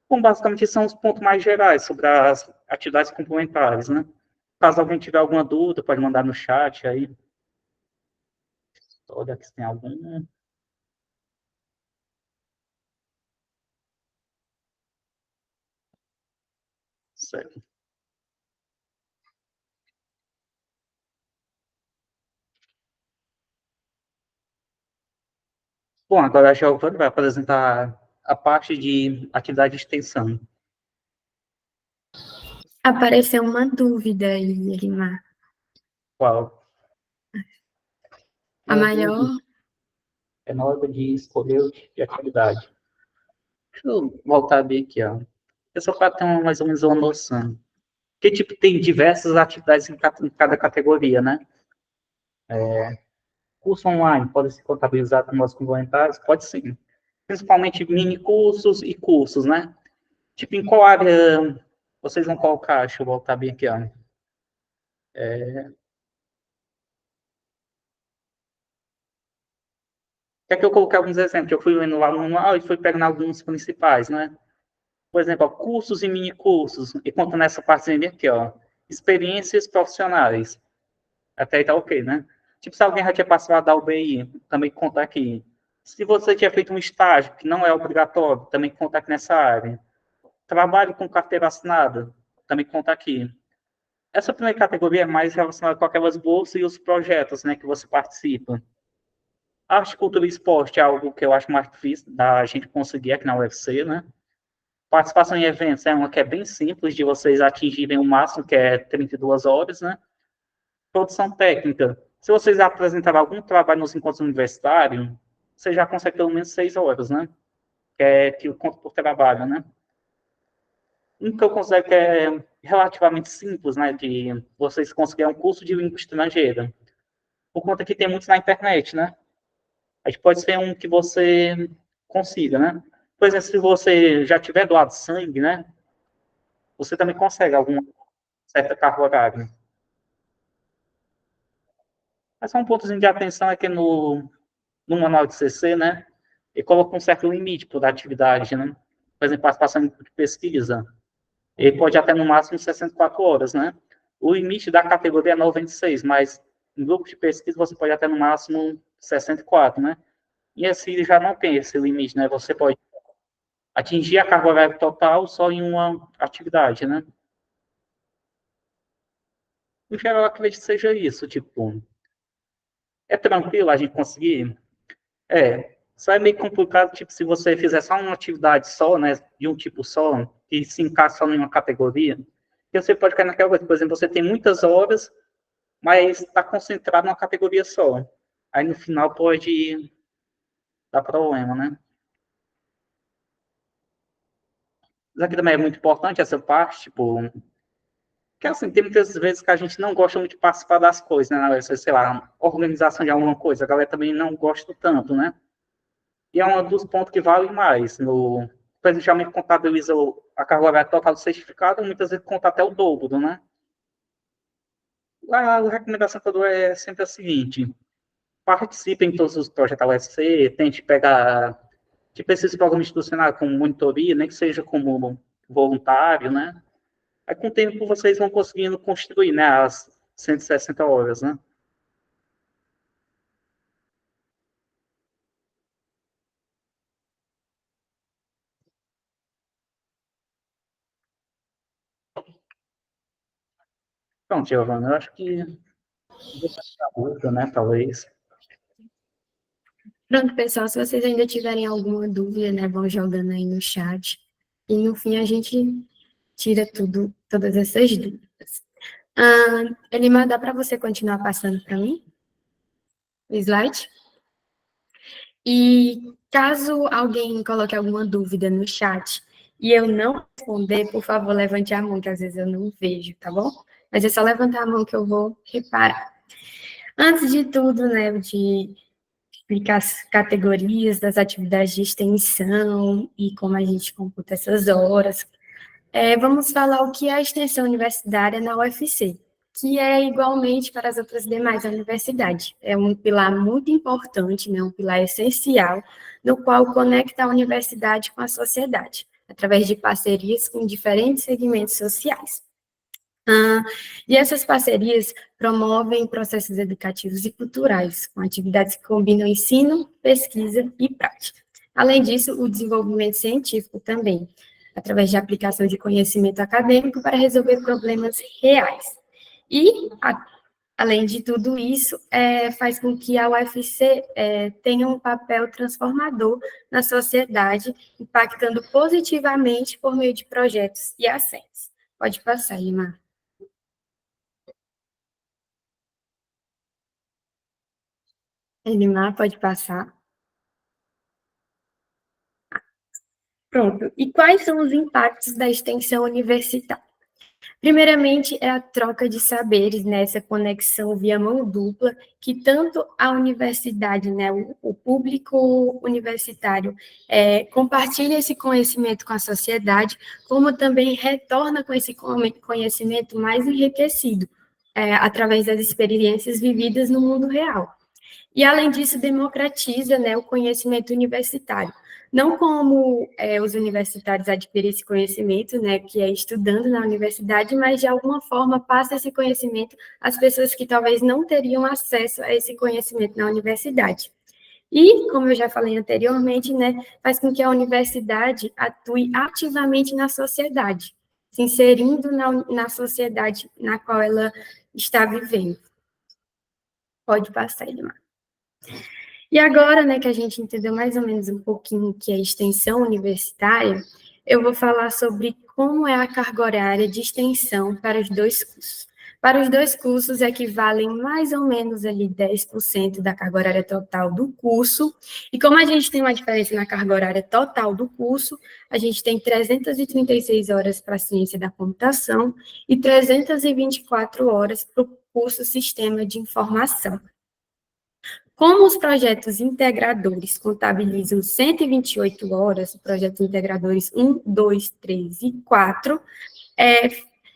Bom, basicamente são os pontos mais gerais sobre as atividades complementares, né? Caso alguém tiver alguma dúvida, pode mandar no chat aí. Olha aqui se tem algum. Certo. Bom, agora a Giovana vai apresentar a parte de atividade de extensão. Apareceu uma dúvida aí, Elimar. Qual? A Minha maior. dúvida é na hora de escolher o tipo de atividade. Deixa eu voltar bem aqui, ó. É só para ter mais ou menos uma noção. Porque, tipo, tem diversas atividades em cada categoria, né? Curso online pode ser contabilizado como os complementares? Pode sim. Principalmente mini cursos e cursos, né? Tipo, em qual área vocês vão colocar? Deixa eu voltar bem aqui, ó. É que eu coloquei alguns exemplos. Eu fui vendo lá no manual e fui pegando alguns principais, né? Por exemplo, ó, cursos e mini cursos. E conta nessa partezinha aqui, ó. Experiências profissionais. Até aí tá ok, né? Tipo, se alguém já tinha passado da UBI, também conta aqui. Se você tinha feito um estágio, que não é obrigatório, também conta aqui nessa área. Trabalho com carteira assinada, também conta aqui. Essa primeira categoria é mais relacionada com aquelas bolsas e os projetos, né, que você participa. Arte, cultura e esporte é algo que eu acho mais difícil da gente conseguir aqui na UFC, né? Participação em eventos é uma que é bem simples de vocês atingirem o máximo, que é 32 horas, né? produção técnica. Se vocês apresentaram algum trabalho nos encontros universitários, você já consegue pelo menos 6 horas, né? Que eu conto por trabalho, né? Um que eu considero que é relativamente simples, né? De vocês conseguirem um curso de língua estrangeira. Por conta que tem muitos na internet, né? A gente pode ser um que você consiga, né? Por exemplo, se você já tiver doado sangue, né? Você também consegue alguma certa carga horária. Mas só um pontozinho de atenção é que no manual de CC, né? Ele coloca um certo limite para a atividade, né? Por exemplo, participação em grupo de pesquisa. Ele pode até no máximo 64 horas, né? O limite da categoria é 96, mas em grupo de pesquisa você pode até no máximo 64, né? E esse já não tem esse limite, né? Você pode atingir a carga horária total só em uma atividade, né? Em geral, eu acredito que seja isso, tipo, é tranquilo a gente conseguir? Só é meio complicado, tipo, se você fizer só uma atividade só, né, de um tipo só, e se encaixa só em uma categoria, que você pode cair naquela coisa, por exemplo, você tem muitas horas, mas está concentrado numa categoria só. Aí no final pode dar problema, né? Isso aqui também é muito importante, essa parte, tipo, que assim, tem muitas vezes que a gente não gosta muito de participar das coisas, né? Sei lá, organização de alguma coisa, a galera também não gosta tanto, né? E é um dos pontos que vale mais. Presencialmente contabiliza a carga horária total do certificado, muitas vezes conta até o dobro, né? A recomendação que eu dou é sempre a seguinte: participe em todos os projetos LSC, tente pegar, tipo, esses programas institucionais como monitoria, nem que seja como voluntário, né? Aí, com o tempo, vocês vão conseguindo construir, né, as 160 horas, né? Pronto, Giovana, eu acho que deixa a outra, né, talvez. Pronto, pessoal, se vocês ainda tiverem alguma dúvida, né, vão jogando aí no chat. E no fim a gente tira tudo, todas essas dúvidas. Elimar, dá para você continuar passando para mim o slide? E caso alguém coloque alguma dúvida no chat e eu não responder, por favor, levante a mão, que às vezes eu não vejo, tá bom? Mas é só levantar a mão que eu vou reparar. Antes de tudo, né, de explicar as categorias das atividades de extensão e como a gente computa essas horas, vamos falar o que é a extensão universitária na UFC, que é igualmente para as outras demais universidades. É um pilar muito importante, né, um pilar essencial, no qual conecta a universidade com a sociedade, através de parcerias com diferentes segmentos sociais. E essas parcerias promovem processos educativos e culturais, com atividades que combinam ensino, pesquisa e prática. Além disso, o desenvolvimento científico também, através de aplicação de conhecimento acadêmico para resolver problemas reais. E, além de tudo isso, faz com que a UFC tenha um papel transformador na sociedade, impactando positivamente por meio de projetos e ações. Pode passar, Imar. Elimar, pode passar. Pronto. E quais são os impactos da extensão universitária? Primeiramente, é a troca de saberes, né, essa conexão via mão dupla, que tanto a universidade, né, o público universitário, compartilha esse conhecimento com a sociedade, como também retorna com esse conhecimento mais enriquecido, através das experiências vividas no mundo real. E, além disso, democratiza, né, o conhecimento universitário. Não como os universitários adquirem esse conhecimento, né, que é estudando na universidade, mas, de alguma forma, passa esse conhecimento às pessoas que talvez não teriam acesso a esse conhecimento na universidade. E, como eu já falei anteriormente, né, faz com que a universidade atue ativamente na sociedade, se inserindo na sociedade na qual ela está vivendo. Pode passar, Edmar. E agora, né, que a gente entendeu mais ou menos um pouquinho o que é extensão universitária, eu vou falar sobre como é a carga horária de extensão para os dois cursos. Para os dois cursos, equivalem mais ou menos ali 10% da carga horária total do curso. E como a gente tem uma diferença na carga horária total do curso, a gente tem 336 horas para a ciência da computação e 324 horas para o curso Sistema de Informação. Como os projetos integradores contabilizam 128 horas, projetos integradores 1, 2, 3 e 4,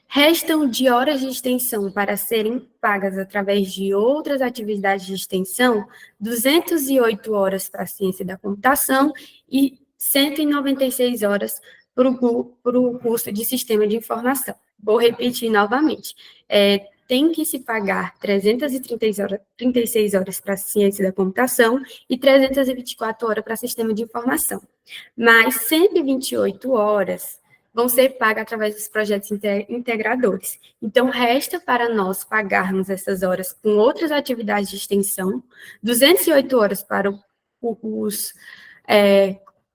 restam de horas de extensão para serem pagas através de outras atividades de extensão, 208 horas para a ciência da computação e 196 horas para o curso de sistema de informação. Vou repetir novamente. Tem que se pagar 336 horas para a ciência da computação e 324 horas para sistema de informação. Mas 128 horas vão ser pagas através dos projetos integradores. Então, resta para nós pagarmos essas horas com outras atividades de extensão, 208 horas para os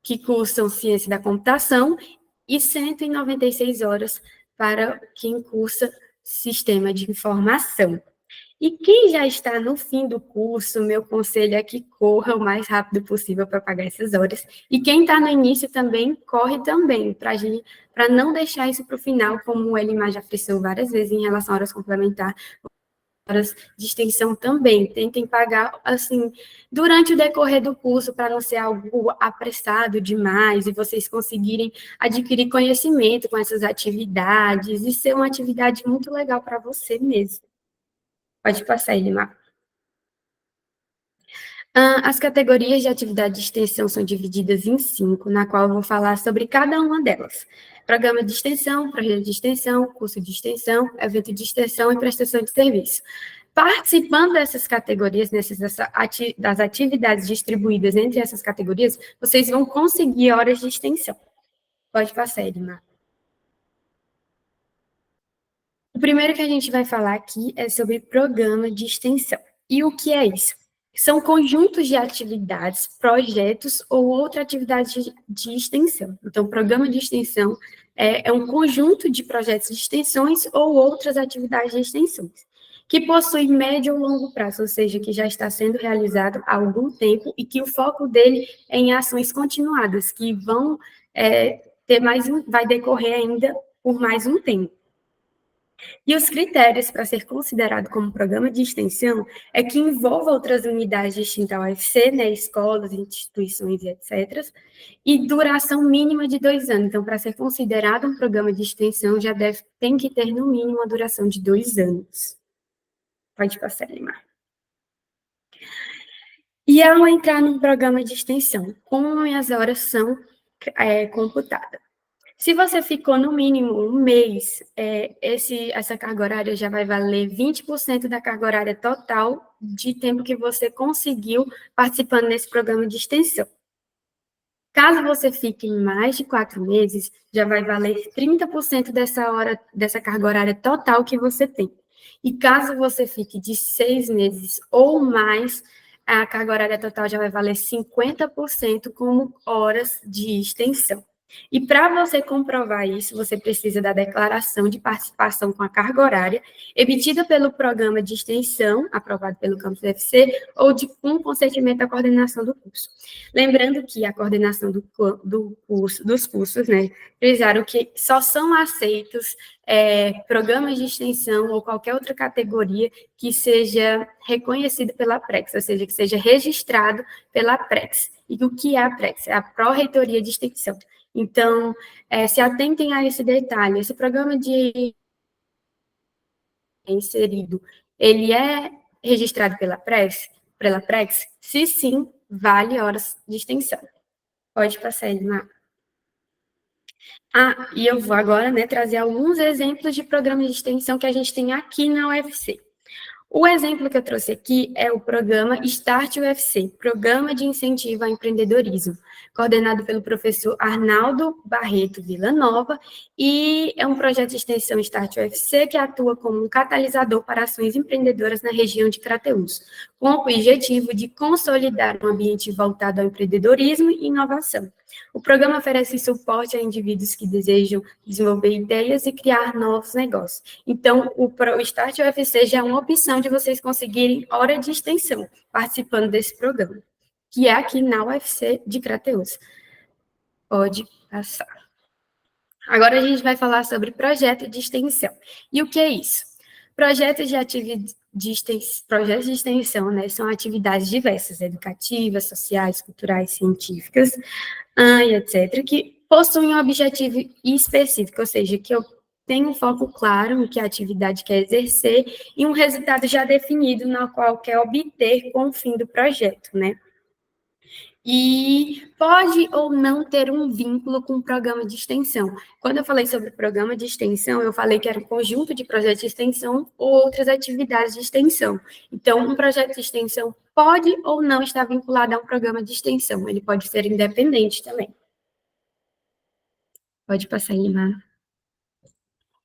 que cursam ciência da computação e 196 horas para quem cursa sistema de informação. E quem já está no fim do curso, meu conselho é que corra o mais rápido possível para pagar essas horas. E quem está no início também, corre também, para não deixar isso para o final, como o Elimar já frisou várias vezes em relação a horas complementares, horas de extensão também. Tentem pagar, assim, durante o decorrer do curso, para não ser algo apressado demais e vocês conseguirem adquirir conhecimento com essas atividades e ser uma atividade muito legal para você mesmo. Pode passar, Elimar. As categorias de atividade de extensão são divididas em 5, na qual eu vou falar sobre cada uma delas. Programa de extensão, projeto de extensão, curso de extensão, evento de extensão e prestação de serviço. Participando dessas categorias, das atividades distribuídas entre essas categorias, vocês vão conseguir horas de extensão. Pode passar, Elimar. O primeiro que a gente vai falar aqui é sobre programa de extensão. E o que é isso? São conjuntos de atividades, projetos ou outra atividade de extensão. Então, programa de extensão é um conjunto de projetos de extensões ou outras atividades de extensões, que possui médio ou longo prazo, ou seja, que já está sendo realizado há algum tempo e que o foco dele é em ações continuadas, que vão vai decorrer ainda por mais um tempo. E os critérios para ser considerado como programa de extensão é que envolva outras unidades distintas ao UFC, né, escolas, instituições e etc., e duração mínima de 2 anos. Então, para ser considerado um programa de extensão, tem que ter, no mínimo, uma duração de 2 anos. Pode passar, Elimar. E ao entrar num programa de extensão, como as horas são computadas? Se você ficou no mínimo um mês, essa carga horária já vai valer 20% da carga horária total de tempo que você conseguiu participando nesse programa de extensão. Caso você fique em mais de 4 meses, já vai valer 30% dessa carga horária total que você tem. E caso você fique de 6 meses ou mais, a carga horária total já vai valer 50% como horas de extensão. E para você comprovar isso, você precisa da declaração de participação com a carga horária, emitida pelo programa de extensão, aprovado pelo campus UFC, ou com consentimento da coordenação do curso. Lembrando que a coordenação dos cursos, né, frisaram que só são aceitos programas de extensão ou qualquer outra categoria que seja reconhecido pela Prex, ou seja, que seja registrado pela Prex. E o que é a Prex? É a Pró-Reitoria de Extensão. Então, se atentem a esse detalhe. Esse programa de inserido, ele é registrado pela Prex? Se sim, vale horas de extensão. Pode passar, Elimar. E eu vou agora, né, trazer alguns exemplos de programas de extensão que a gente tem aqui na UFC. O exemplo que eu trouxe aqui é o programa Start UFC, Programa de Incentivo ao Empreendedorismo, coordenado pelo professor Arnaldo Barreto Villanova, e é um projeto de extensão Start UFC que atua como um catalisador para ações empreendedoras na região de Crateús, com o objetivo de consolidar um ambiente voltado ao empreendedorismo e inovação. O programa oferece suporte a indivíduos que desejam desenvolver ideias e criar novos negócios. Então, o Start UFC já é uma opção de vocês conseguirem hora de extensão participando desse programa, que é aqui na UFC de Crateús. Pode passar. Agora a gente vai falar sobre projeto de extensão. E o que é isso? Projetos de extensão, né, são atividades diversas, educativas, sociais, culturais, científicas, e etc., que possuem um objetivo específico, ou seja, que eu tenho um foco claro no que a atividade quer exercer e um resultado já definido na qual quer obter com o fim do projeto, né? E pode ou não ter um vínculo com o programa de extensão. Quando eu falei sobre programa de extensão, eu falei que era um conjunto de projetos de extensão ou outras atividades de extensão. Então, um projeto de extensão pode ou não estar vinculado a um programa de extensão. Ele pode ser independente também. Pode passar aí, Mar.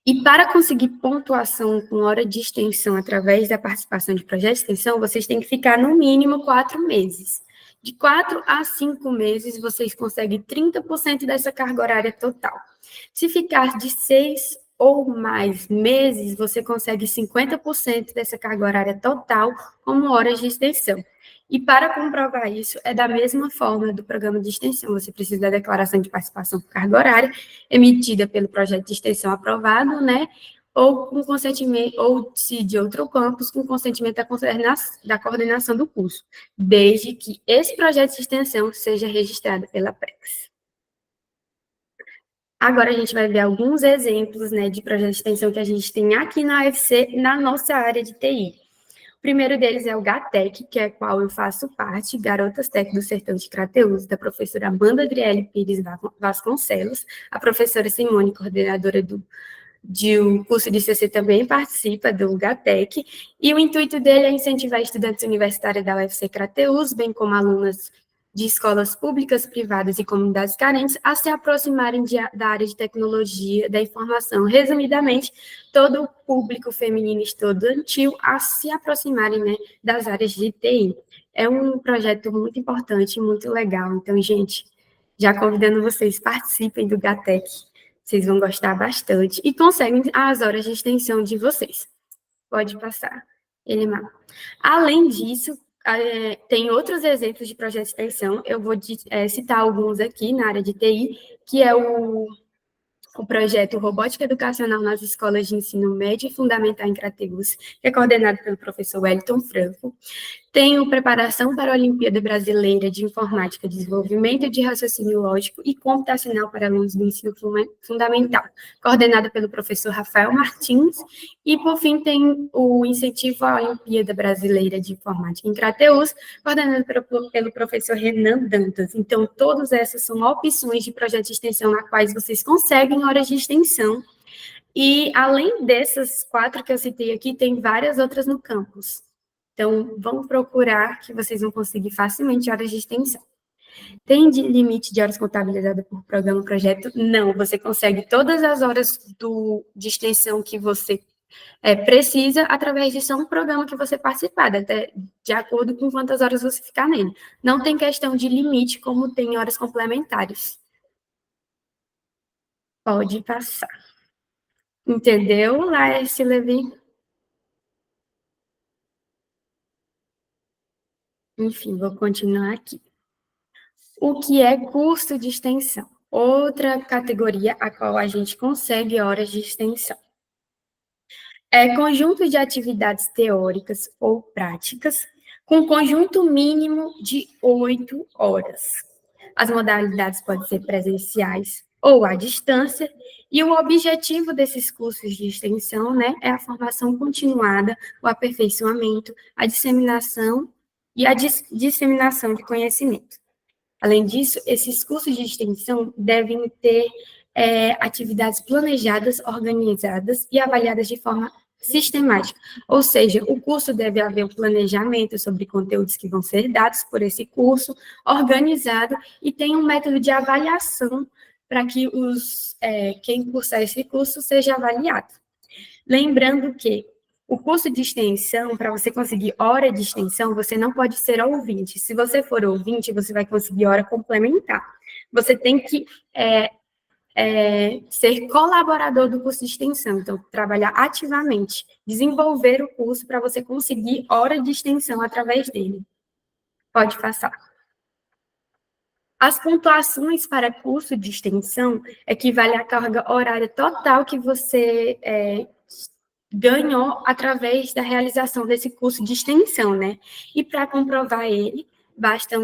E para conseguir pontuação com hora de extensão através da participação de projetos de extensão, vocês têm que ficar no mínimo 4 meses. De 4 a 5 meses, vocês conseguem 30% dessa carga horária total. Se ficar de 6 ou mais meses, você consegue 50% dessa carga horária total como horas de extensão. E para comprovar isso, é da mesma forma do programa de extensão. Você precisa da declaração de participação por carga horária, emitida pelo projeto de extensão aprovado, né? Ou com consentimento, ou se de outro campus, com consentimento da coordenação do curso, desde que esse projeto de extensão seja registrado pela PREX. Agora a gente vai ver alguns exemplos, né, de projetos de extensão que a gente tem aqui na UFC, na nossa área de TI. O primeiro deles é o GATEC, que é qual eu faço parte, Garotas Tec do Sertão de Crateús, da professora Amanda Adriele Pires Vasconcelos, a professora Simone, coordenadora do curso de CC, também participa do GATEC, e o intuito dele é incentivar estudantes universitários da UFC Crateús, bem como alunas de escolas públicas, privadas e comunidades carentes a se aproximarem da área de tecnologia da informação. Resumidamente, todo o público feminino estudantil a se aproximarem, né, das áreas de TI. É um projeto muito importante, muito legal. Então, gente, já convidando vocês, participem do GATEC. Vocês vão gostar bastante e conseguem as horas de extensão de vocês. Pode passar, Elimar. Além disso, tem outros exemplos de projetos de extensão, eu vou citar alguns aqui na área de TI, que é o projeto Robótica Educacional nas Escolas de Ensino Médio e Fundamental em Crateús, que é coordenado pelo professor Wellington Franco. Tem o Preparação para a Olimpíada Brasileira de Informática, Desenvolvimento de Raciocínio Lógico e Computacional para Alunos do Ensino Fundamental, coordenado pelo professor Rafael Martins. E, por fim, tem o Incentivo à Olimpíada Brasileira de Informática em Crateús, coordenado pelo professor Renan Dantas. Então, todas essas são opções de projeto de extensão na quais vocês conseguem horas de extensão. E, além dessas 4 que eu citei aqui, tem várias outras no campus. Então, vão procurar que vocês vão conseguir facilmente horas de extensão. Tem limite de horas contabilizadas por programa, projeto? Não, você consegue todas as horas de extensão que você precisa através de só um programa que você participar, até de acordo com quantas horas você ficar nele. Não tem questão de limite, como tem horas complementares. Pode passar. Entendeu, Laércio Levi? Enfim, vou continuar aqui. O que é curso de extensão? Outra categoria a qual a gente consegue horas de extensão. É conjunto de atividades teóricas ou práticas com conjunto mínimo de 8 horas. As modalidades podem ser presenciais ou à distância, e o objetivo desses cursos de extensão, né, é a formação continuada, o aperfeiçoamento, a disseminação disseminação de conhecimento. Além disso, esses cursos de extensão devem ter atividades planejadas, organizadas e avaliadas de forma sistemática, ou seja, o curso deve haver um planejamento sobre conteúdos que vão ser dados por esse curso, organizado, e tem um método de avaliação para que quem cursar esse curso seja avaliado. Lembrando que o curso de extensão, para você conseguir hora de extensão, você não pode ser ouvinte. Se você for ouvinte, você vai conseguir hora complementar. Você tem que ser colaborador do curso de extensão, então, trabalhar ativamente, desenvolver o curso para você conseguir hora de extensão através dele. Pode passar. As pontuações para curso de extensão equivale à carga horária total que você ganhou através da realização desse curso de extensão, né? E para comprovar ele, basta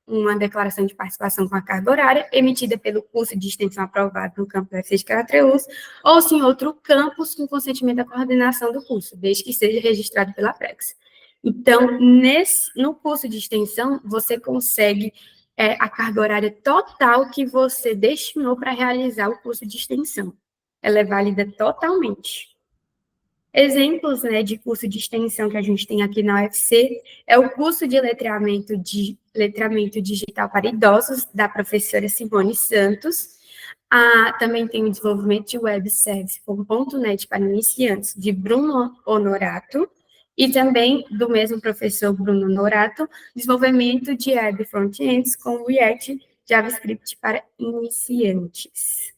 uma declaração de participação com a carga horária emitida pelo curso de extensão aprovado no campus UFC de Crateús, ou se em outro campus com consentimento da coordenação do curso, desde que seja registrado pela Prex. Então, no curso de extensão, você consegue a carga horária total que você destinou para realizar o curso de extensão. Ela é válida totalmente. Exemplos, né, de curso de extensão que a gente tem aqui na UFC é o curso de letramento digital para idosos, da professora Simone Santos. Também tem o desenvolvimento de web service com .NET para iniciantes, de Bruno Honorato, e também do mesmo professor Bruno Honorato, desenvolvimento de web front-ends com React JavaScript para iniciantes.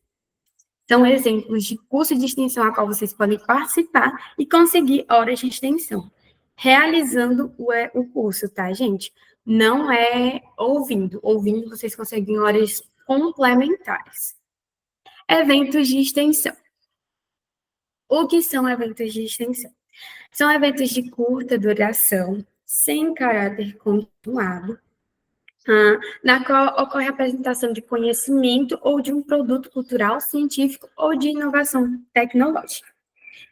São exemplos de curso de extensão a qual vocês podem participar e conseguir horas de extensão, realizando o curso, tá, gente? Não é ouvindo. Ouvindo, vocês conseguem horas complementares. Eventos de extensão. O que são eventos de extensão? São eventos de curta duração, sem caráter continuado, na qual ocorre a apresentação de conhecimento ou de um produto cultural, científico ou de inovação tecnológica.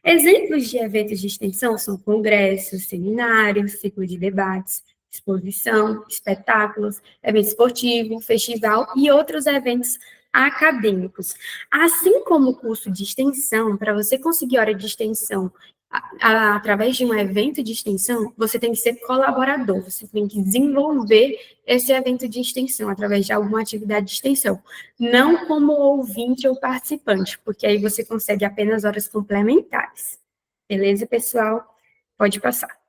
Exemplos de eventos de extensão são congressos, seminários, ciclo de debates, exposição, espetáculos, evento esportivo, festival e outros eventos acadêmicos. Assim como o curso de extensão, para você conseguir hora de extensão através de um evento de extensão, você tem que ser colaborador, você tem que desenvolver esse evento de extensão através de alguma atividade de extensão, não como ouvinte ou participante, porque aí você consegue apenas horas complementares. Beleza, pessoal? Pode passar.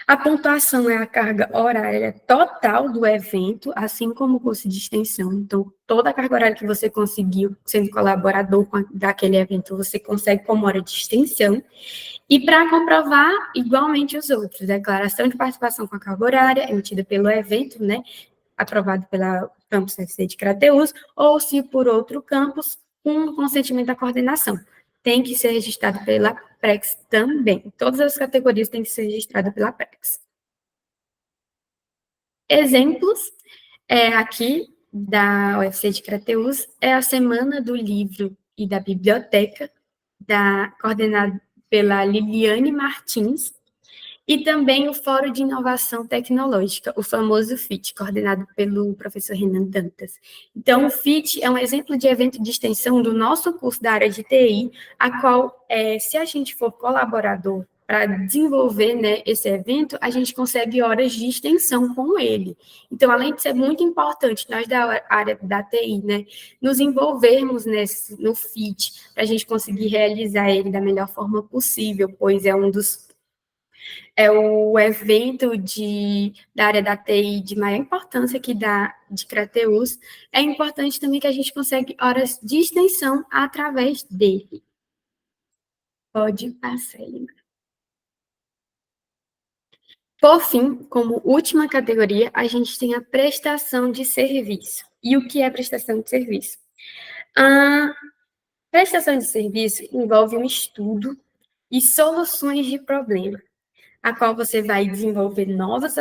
A pontuação é a carga horária total do evento, assim como o curso de extensão. Então, toda a carga horária que você conseguiu sendo colaborador daquele evento, você consegue como hora de extensão. E para comprovar, igualmente os outros, declaração de participação com a carga horária, emitida pelo evento, né, aprovado pela campus UFC de Crateús, ou se por outro campus, com consentimento da coordenação. Tem que ser registrado pela Prex também. Todas as categorias têm que ser registradas pela Prex. Exemplos aqui da UFC de Crateús é a Semana do Livro e da Biblioteca, coordenada pela Liliane Martins, e também o Fórum de Inovação Tecnológica, o famoso FIT, coordenado pelo professor Renan Dantas. Então, o FIT é um exemplo de evento de extensão do nosso curso da área de TI, a qual, se a gente for colaborador para desenvolver, né, esse evento, a gente consegue horas de extensão com ele. Então, além de ser muito importante, nós da área da TI, né, nos envolvermos no FIT, para a gente conseguir realizar ele da melhor forma possível, pois é o evento da área da TI de maior importância aqui de Crateús. É importante também que a gente consegue horas de extensão através dele. Pode passar, Helena. Por fim, como última categoria, a gente tem a prestação de serviço. E o que é prestação de serviço? A prestação de serviço envolve um estudo e soluções de problema, a qual você vai desenvolver novas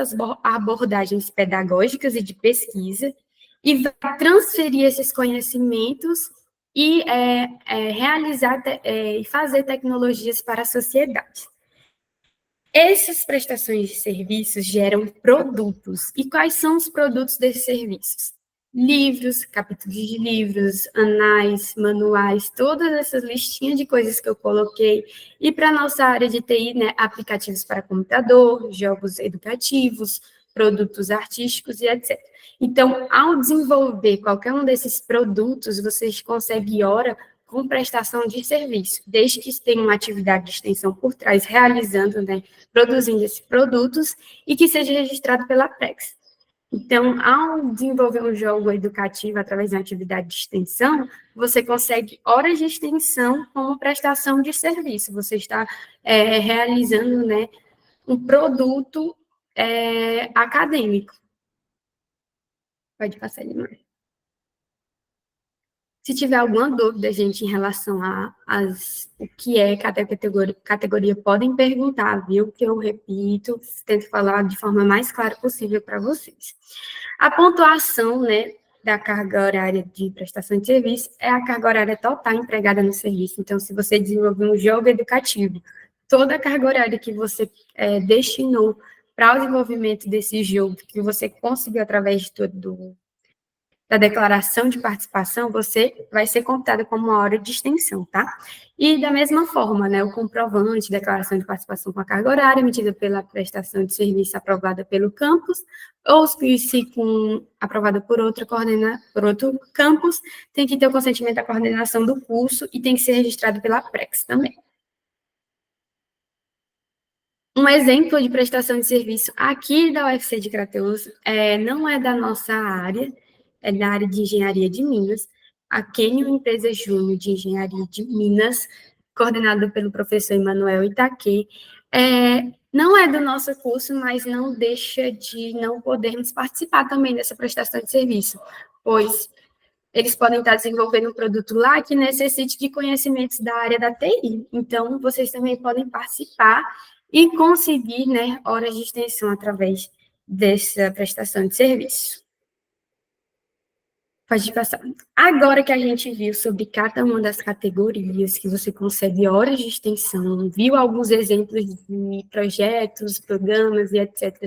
abordagens pedagógicas e de pesquisa e vai transferir esses conhecimentos e realizar e fazer tecnologias para a sociedade. Essas prestações de serviços geram produtos. E quais são os produtos desses serviços? livros, capítulos de livros, anais, manuais, todas essas listinhas de coisas que eu coloquei. E para a nossa área de TI, né, aplicativos para computador, jogos educativos, produtos artísticos e etc. Então, ao desenvolver qualquer um desses produtos, vocês conseguem hora com prestação de serviço, desde que tenha uma atividade de extensão por trás, realizando, né, produzindo esses produtos e que seja registrado pela Prex. Então, ao desenvolver um jogo educativo através de uma atividade de extensão, você consegue horas de extensão como prestação de serviço. Você está realizando, né, um produto acadêmico. Pode passar ele mais. Se tiver alguma dúvida, gente, em relação o que é cada categoria, podem perguntar, viu? Que eu repito, tento falar de forma mais clara possível para vocês. A pontuação, né, da carga horária de prestação de serviço é a carga horária total empregada no serviço. Então, se você desenvolver um jogo educativo, toda a carga horária que você destinou para o desenvolvimento desse jogo, que você conseguiu através da declaração de participação, você vai ser computada como uma hora de extensão, tá? E da mesma forma, né, o comprovante, declaração de participação com a carga horária, emitida pela prestação de serviço aprovada pelo campus, ou se aprovada por outro campus, tem que ter o consentimento da coordenação do curso e tem que ser registrado pela Prex também. Um exemplo de prestação de serviço aqui da UFC de Crateús não é da nossa área, é da área de engenharia de Minas. A Kenio Empresa Júnior de Engenharia de Minas, coordenada pelo professor Emanuel Itaque, não é do nosso curso, mas não deixa de não podermos participar também dessa prestação de serviço, pois eles podem estar desenvolvendo um produto lá que necessite de conhecimentos da área da TI. Então, vocês também podem participar e conseguir, né, horas de extensão através dessa prestação de serviço. Pode passar. Agora que a gente viu sobre cada uma das categorias que você consegue horas de extensão, viu alguns exemplos de projetos, programas e etc.,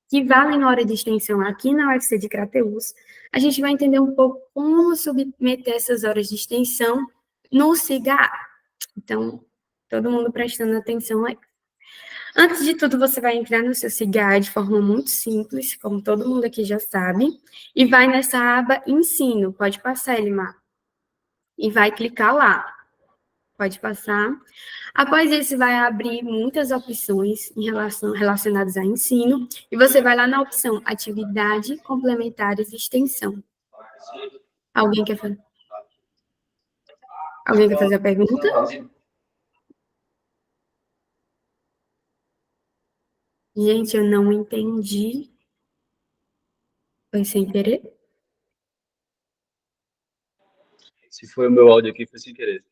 que valem hora de extensão aqui na UFC de Crateús, a gente vai entender um pouco como submeter essas horas de extensão no SIGA. Então, todo mundo prestando atenção aí. Antes de tudo, você vai entrar no seu SIGA de forma muito simples, como todo mundo aqui já sabe, e vai nessa aba Ensino. Pode passar, Elimar. E vai clicar lá. Pode passar. Após isso, vai abrir muitas opções relacionadas a ensino, e você vai lá na opção Atividade Complementares e Extensão. Alguém quer fazer a pergunta? Gente, eu não entendi. Foi sem querer? Se foi o meu áudio aqui, foi sem querer.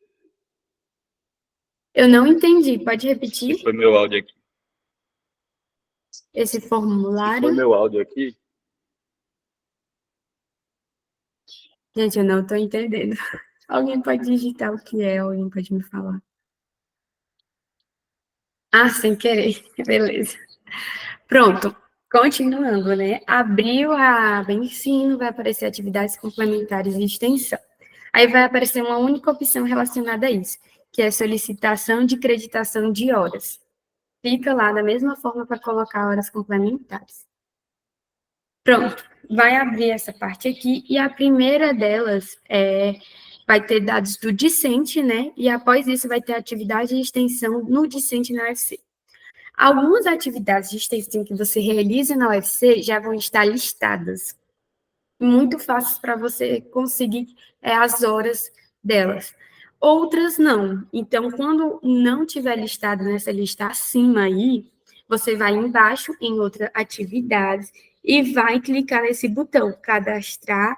Eu não entendi. Pode repetir? Se foi meu áudio aqui. Esse formulário. Se foi meu áudio aqui. Gente, eu não estou entendendo. Alguém pode digitar o que é? Alguém pode me falar? Ah, sem querer. Beleza. Pronto. Continuando, né? Abriu a aba Ensino, vai aparecer atividades complementares e extensão. Aí vai aparecer uma única opção relacionada a isso, que é solicitação de creditação de horas. Clica lá da mesma forma para colocar horas complementares. Pronto, vai abrir essa parte aqui, e a primeira delas vai ter dados do discente, né? E após isso vai ter atividade de extensão no discente na UFC. Algumas atividades de extensão que você realiza na UFC já vão estar listadas, muito fáceis para você conseguir as horas delas. Outras não. Então, quando não tiver listado nessa lista acima aí, você vai embaixo em outra atividade e vai clicar nesse botão, cadastrar.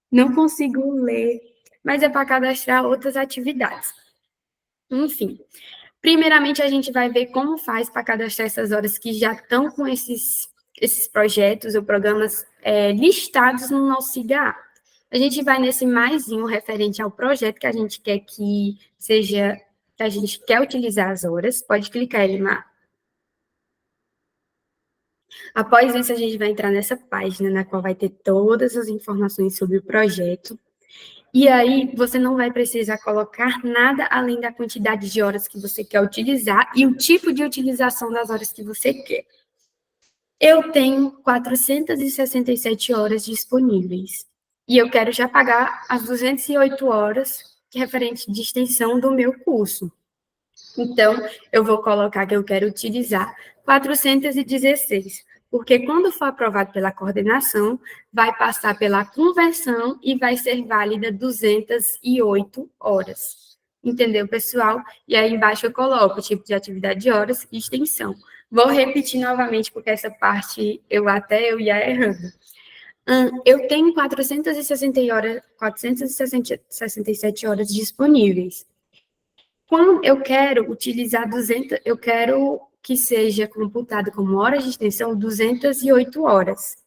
Não consigo ler, mas é para cadastrar outras atividades. Enfim, primeiramente a gente vai ver como faz para cadastrar essas horas que já estão com esses projetos ou programas listados no nosso SIGA. A gente vai nesse maisinho referente ao projeto que a gente quer que seja, que a gente quer utilizar as horas. Pode clicar, Elimar. Após isso, a gente vai entrar nessa página, na qual vai ter todas as informações sobre o projeto. E aí, você não vai precisar colocar nada além da quantidade de horas que você quer utilizar e o tipo de utilização das horas que você quer. Eu tenho 467 horas disponíveis. E eu quero já pagar as 208 horas referente de extensão do meu curso. Então, eu vou colocar que eu quero utilizar 416, porque quando for aprovado pela coordenação, vai passar pela conversão e vai ser válida 208 horas. Entendeu, pessoal? E aí embaixo eu coloco o tipo de atividade de horas e extensão. Vou repetir novamente, porque essa parte eu ia errando. Eu tenho 467 horas disponíveis. Quando eu quero utilizar 200, eu quero que seja computado como horas de extensão 208 horas.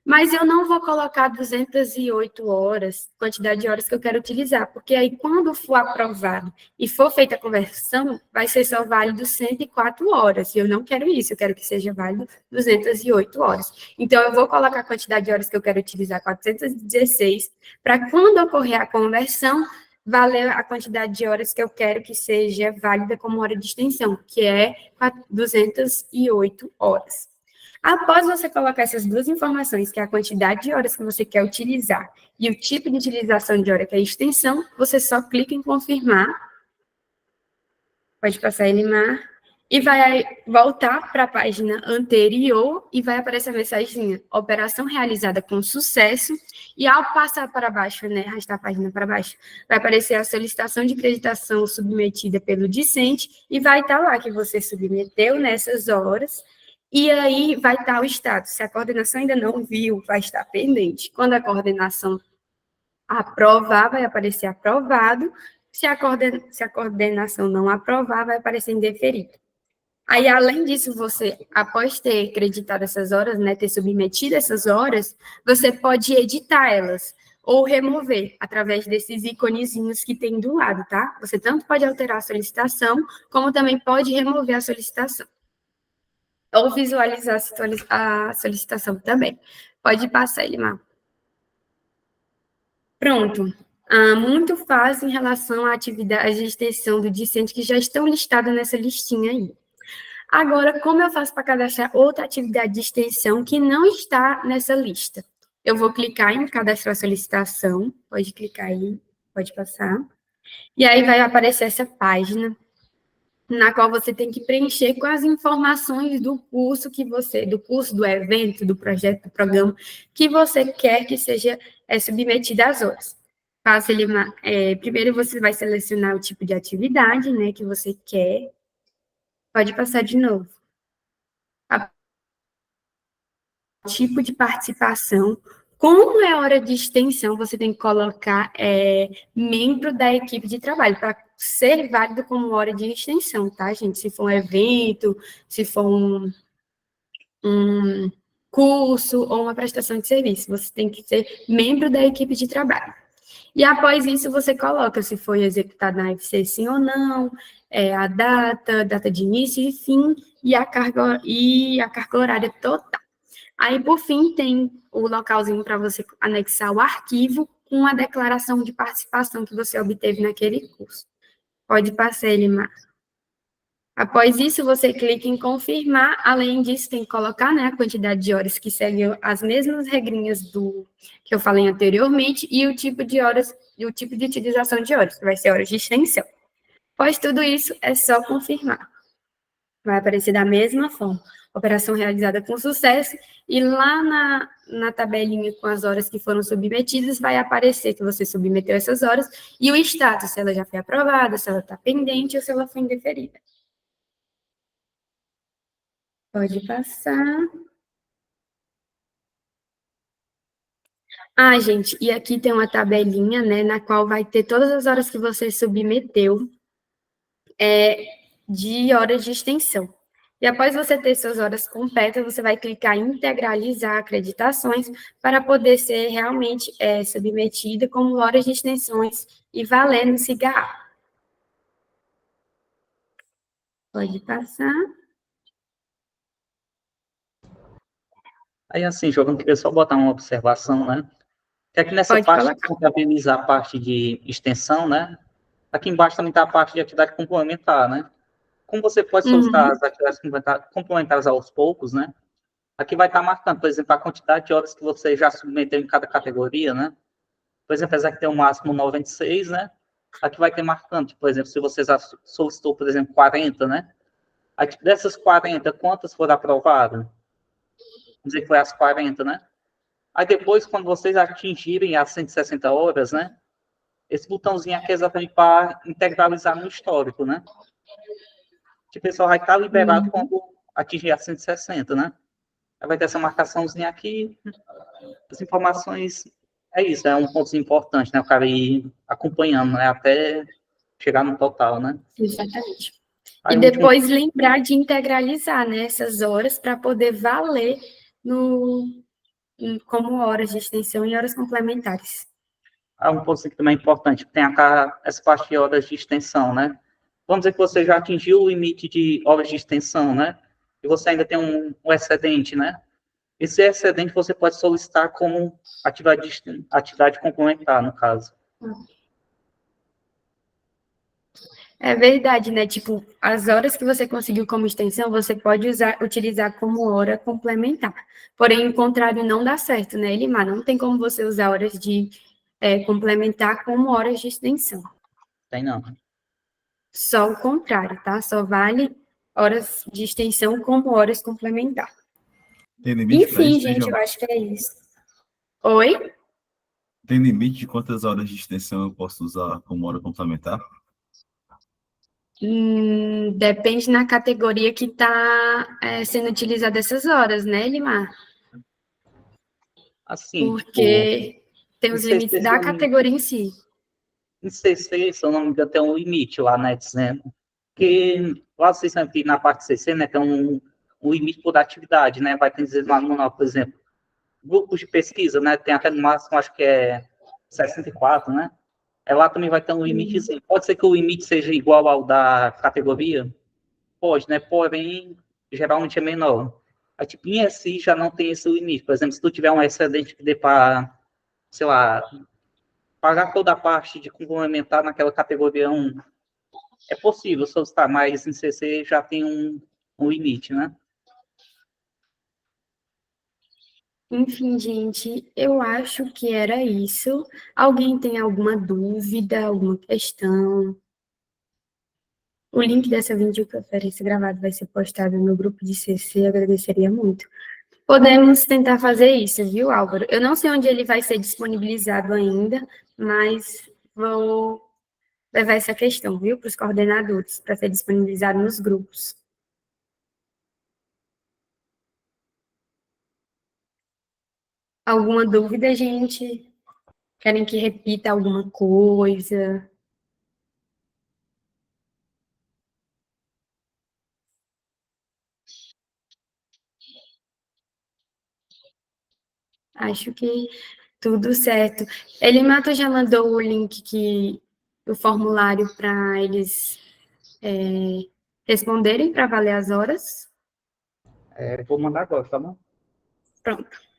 Mas eu não vou colocar 208 horas, quantidade de horas que eu quero utilizar, porque aí quando for aprovado e for feita a conversão, vai ser só válido 104 horas. E eu não quero isso, eu quero que seja válido 208 horas. Então, eu vou colocar a quantidade de horas que eu quero utilizar, 416, para quando ocorrer a conversão, valer a quantidade de horas que eu quero que seja válida como hora de extensão, que é 208 horas. Após você colocar essas duas informações, que é a quantidade de horas que você quer utilizar e o tipo de utilização de hora, que é a extensão, você só clica em confirmar. Pode passar, Elimar. E vai voltar para a página anterior e vai aparecer a mensagem: operação realizada com sucesso. E ao passar para baixo, né, arrastar a página para baixo, vai aparecer a solicitação de acreditação submetida pelo discente e vai estar lá que você submeteu nessas horas. E aí vai estar o status. Se a coordenação ainda não viu, vai estar pendente. Quando a coordenação aprovar, vai aparecer aprovado. Se a coordenação não aprovar, vai aparecer indeferido. Aí, além disso, você, após ter acreditado essas horas, né, ter submetido essas horas, você pode editar elas ou remover através desses iconezinhos que tem do lado, tá? Você tanto pode alterar a solicitação, como também pode remover a solicitação. Ou visualizar a solicitação também. Pode passar, Elimar. Pronto. Muito fácil em relação à atividade de extensão do discente que já estão listadas nessa listinha aí. Agora, como eu faço para cadastrar outra atividade de extensão que não está nessa lista? Eu vou clicar em cadastrar solicitação, pode clicar aí, pode passar. E aí vai aparecer essa página, na qual você tem que preencher com as informações do curso do evento, do projeto, do programa, que você quer que seja submetido às horas. Primeiro você vai selecionar o tipo de atividade, né, que você quer. Pode passar de novo. Tipo de participação. Como é hora de extensão, você tem que colocar membro da equipe de trabalho, para ser válido como hora de extensão, tá, gente? Se for um evento, se for um curso ou uma prestação de serviço, você tem que ser membro da equipe de trabalho. E após isso, você coloca se foi executado na UFC sim ou não, a data de início e fim, e a carga horária total. Aí, por fim, tem o localzinho para você anexar o arquivo com a declaração de participação que você obteve naquele curso. Pode passar, Elimar. Após isso, você clica em confirmar. Além disso, tem que colocar, né, a quantidade de horas que seguem as mesmas regrinhas do que eu falei anteriormente e o tipo de horas e o tipo de utilização de horas, que vai ser horas de extensão. Após tudo isso, é só confirmar. Vai aparecer da mesma forma. Operação realizada com sucesso, e lá na tabelinha com as horas que foram submetidas, vai aparecer que você submeteu essas horas e o status, se ela já foi aprovada, se ela está pendente ou se ela foi indeferida. Pode passar. Gente, e aqui tem uma tabelinha, né, na qual vai ter todas as horas que você submeteu de horas de extensão. E após você ter suas horas completas, você vai clicar em integralizar acreditações para poder ser realmente submetida como horas de extensões e valer no cigarro. Pode passar. Aí, assim, Giovanni, queria só botar uma observação, né? Que aqui nessa Pode parte de colocar. contabilizar a parte de extensão, né? Aqui embaixo também está a parte de atividade complementar, né? Como você pode solicitar Uhum. as atividades complementares aos poucos, né? Aqui vai estar marcando, por exemplo, a quantidade de horas que você já submeteu em cada categoria, né? Por exemplo, apesar que tem um máximo 96, né? Aqui vai ter marcando, tipo, por exemplo, se você já solicitou, por exemplo, 40, né? Aí, tipo, dessas 40, quantas foram aprovadas? Vamos dizer que foi as 40, né? Aí depois, quando vocês atingirem as 160 horas, né? Esse botãozinho aqui é exatamente para integralizar no histórico, né? Que o pessoal vai estar liberado Uhum. quando atingir as 160, né? Aí vai ter essa marcaçãozinha aqui, as informações, é isso, é um ponto importante, né? O cara ir acompanhando, né? Até chegar no total, né? Exatamente. E Aí o último, depois lembrar de integralizar, né, essas horas para poder valer no, como horas de extensão e horas complementares. um ponto que também é importante, tem essa parte de horas de extensão, né? Vamos dizer que você já atingiu o limite de horas de extensão, né? E você ainda tem um excedente, né? Esse excedente você pode solicitar como atividade complementar, no caso. É verdade, né? Tipo, as horas que você conseguiu como extensão, você pode utilizar como hora complementar. Porém, o contrário não dá certo, né, Elimar? Não tem como você usar horas de complementar como horas de extensão. Tem não. Só o contrário, tá? Só vale horas de extensão como horas complementar. Tem limite para Enfim, isso, gente, eu João? acho que é isso. Oi? Tem limite de quantas horas de extensão eu posso usar como hora complementar? Depende na categoria que está sendo utilizada essas horas, né, Elimar? Assim, tipo, Porque tem em os limites CC, se da eu não, categoria em si. em CC, se eu não me engano, tem um limite lá, né? Dizendo que lá vocês sabem que na parte CC, né, tem um limite por atividade, né? Vai ter dizer lá no manual, por exemplo, grupos de pesquisa, né? Tem até no máximo, acho que é 64, né? Lá também vai ter um limite. Pode ser que o limite seja igual ao da categoria? Pode, né? Porém, geralmente é menor. A tipo, em SI já não tem esse limite. Por exemplo, se tu tiver um excedente que dê para, sei lá, pagar toda a parte de complementar naquela categoria 1, é possível solicitar, mas em CC já tem um limite, né? Enfim, gente, eu acho que era isso. Alguém tem alguma dúvida, alguma questão? O link dessa videoconferência gravada vai ser postado no grupo de CC, agradeceria muito. Podemos tentar fazer isso, viu, Álvaro? Eu não sei onde ele vai ser disponibilizado ainda, mas vou levar essa questão, viu, para os coordenadores, para ser disponibilizado nos grupos. Alguma dúvida, gente? Querem que repita alguma coisa? Acho que tudo certo. Elimato já mandou o link o formulário para eles responderem para valer as horas. Vou mandar agora, tá bom? Pronto.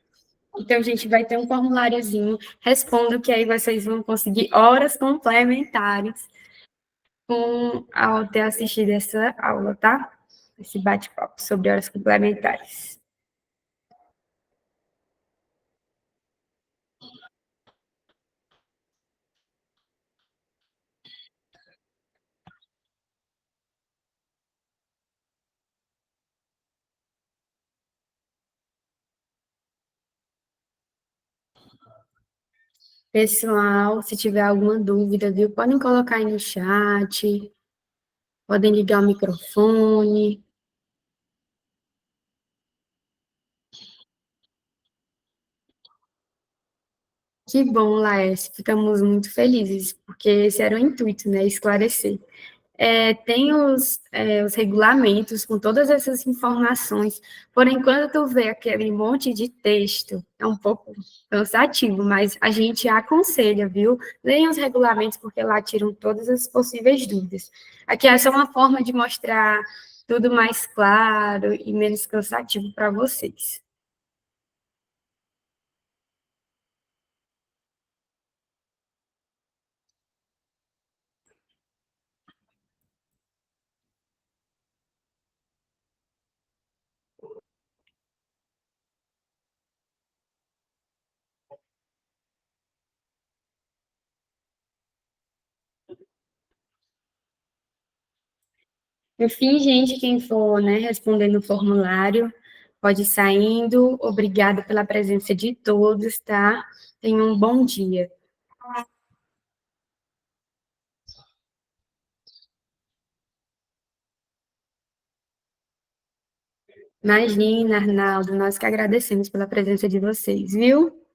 Então, a gente vai ter um formuláriozinho. Respondo que aí vocês vão conseguir horas complementares ao ter assistido essa aula, tá? Esse bate-papo sobre horas complementares. Pessoal, se tiver alguma dúvida, viu? Podem colocar aí no chat, podem ligar o microfone. Que bom, Laércio, ficamos muito felizes, porque esse era o intuito, né? Esclarecer. Tem os regulamentos com todas essas informações, porém, quando tu vê aquele monte de texto, é um pouco cansativo, mas a gente aconselha, viu? Leiam os regulamentos, porque lá tiram todas as possíveis dúvidas. Aqui é só uma forma de mostrar tudo mais claro e menos cansativo para vocês. Enfim, gente, quem for, né, respondendo o formulário, pode ir saindo. Obrigada pela presença de todos, tá? Tenham um bom dia. Imagina, Arnaldo, nós que agradecemos pela presença de vocês, viu?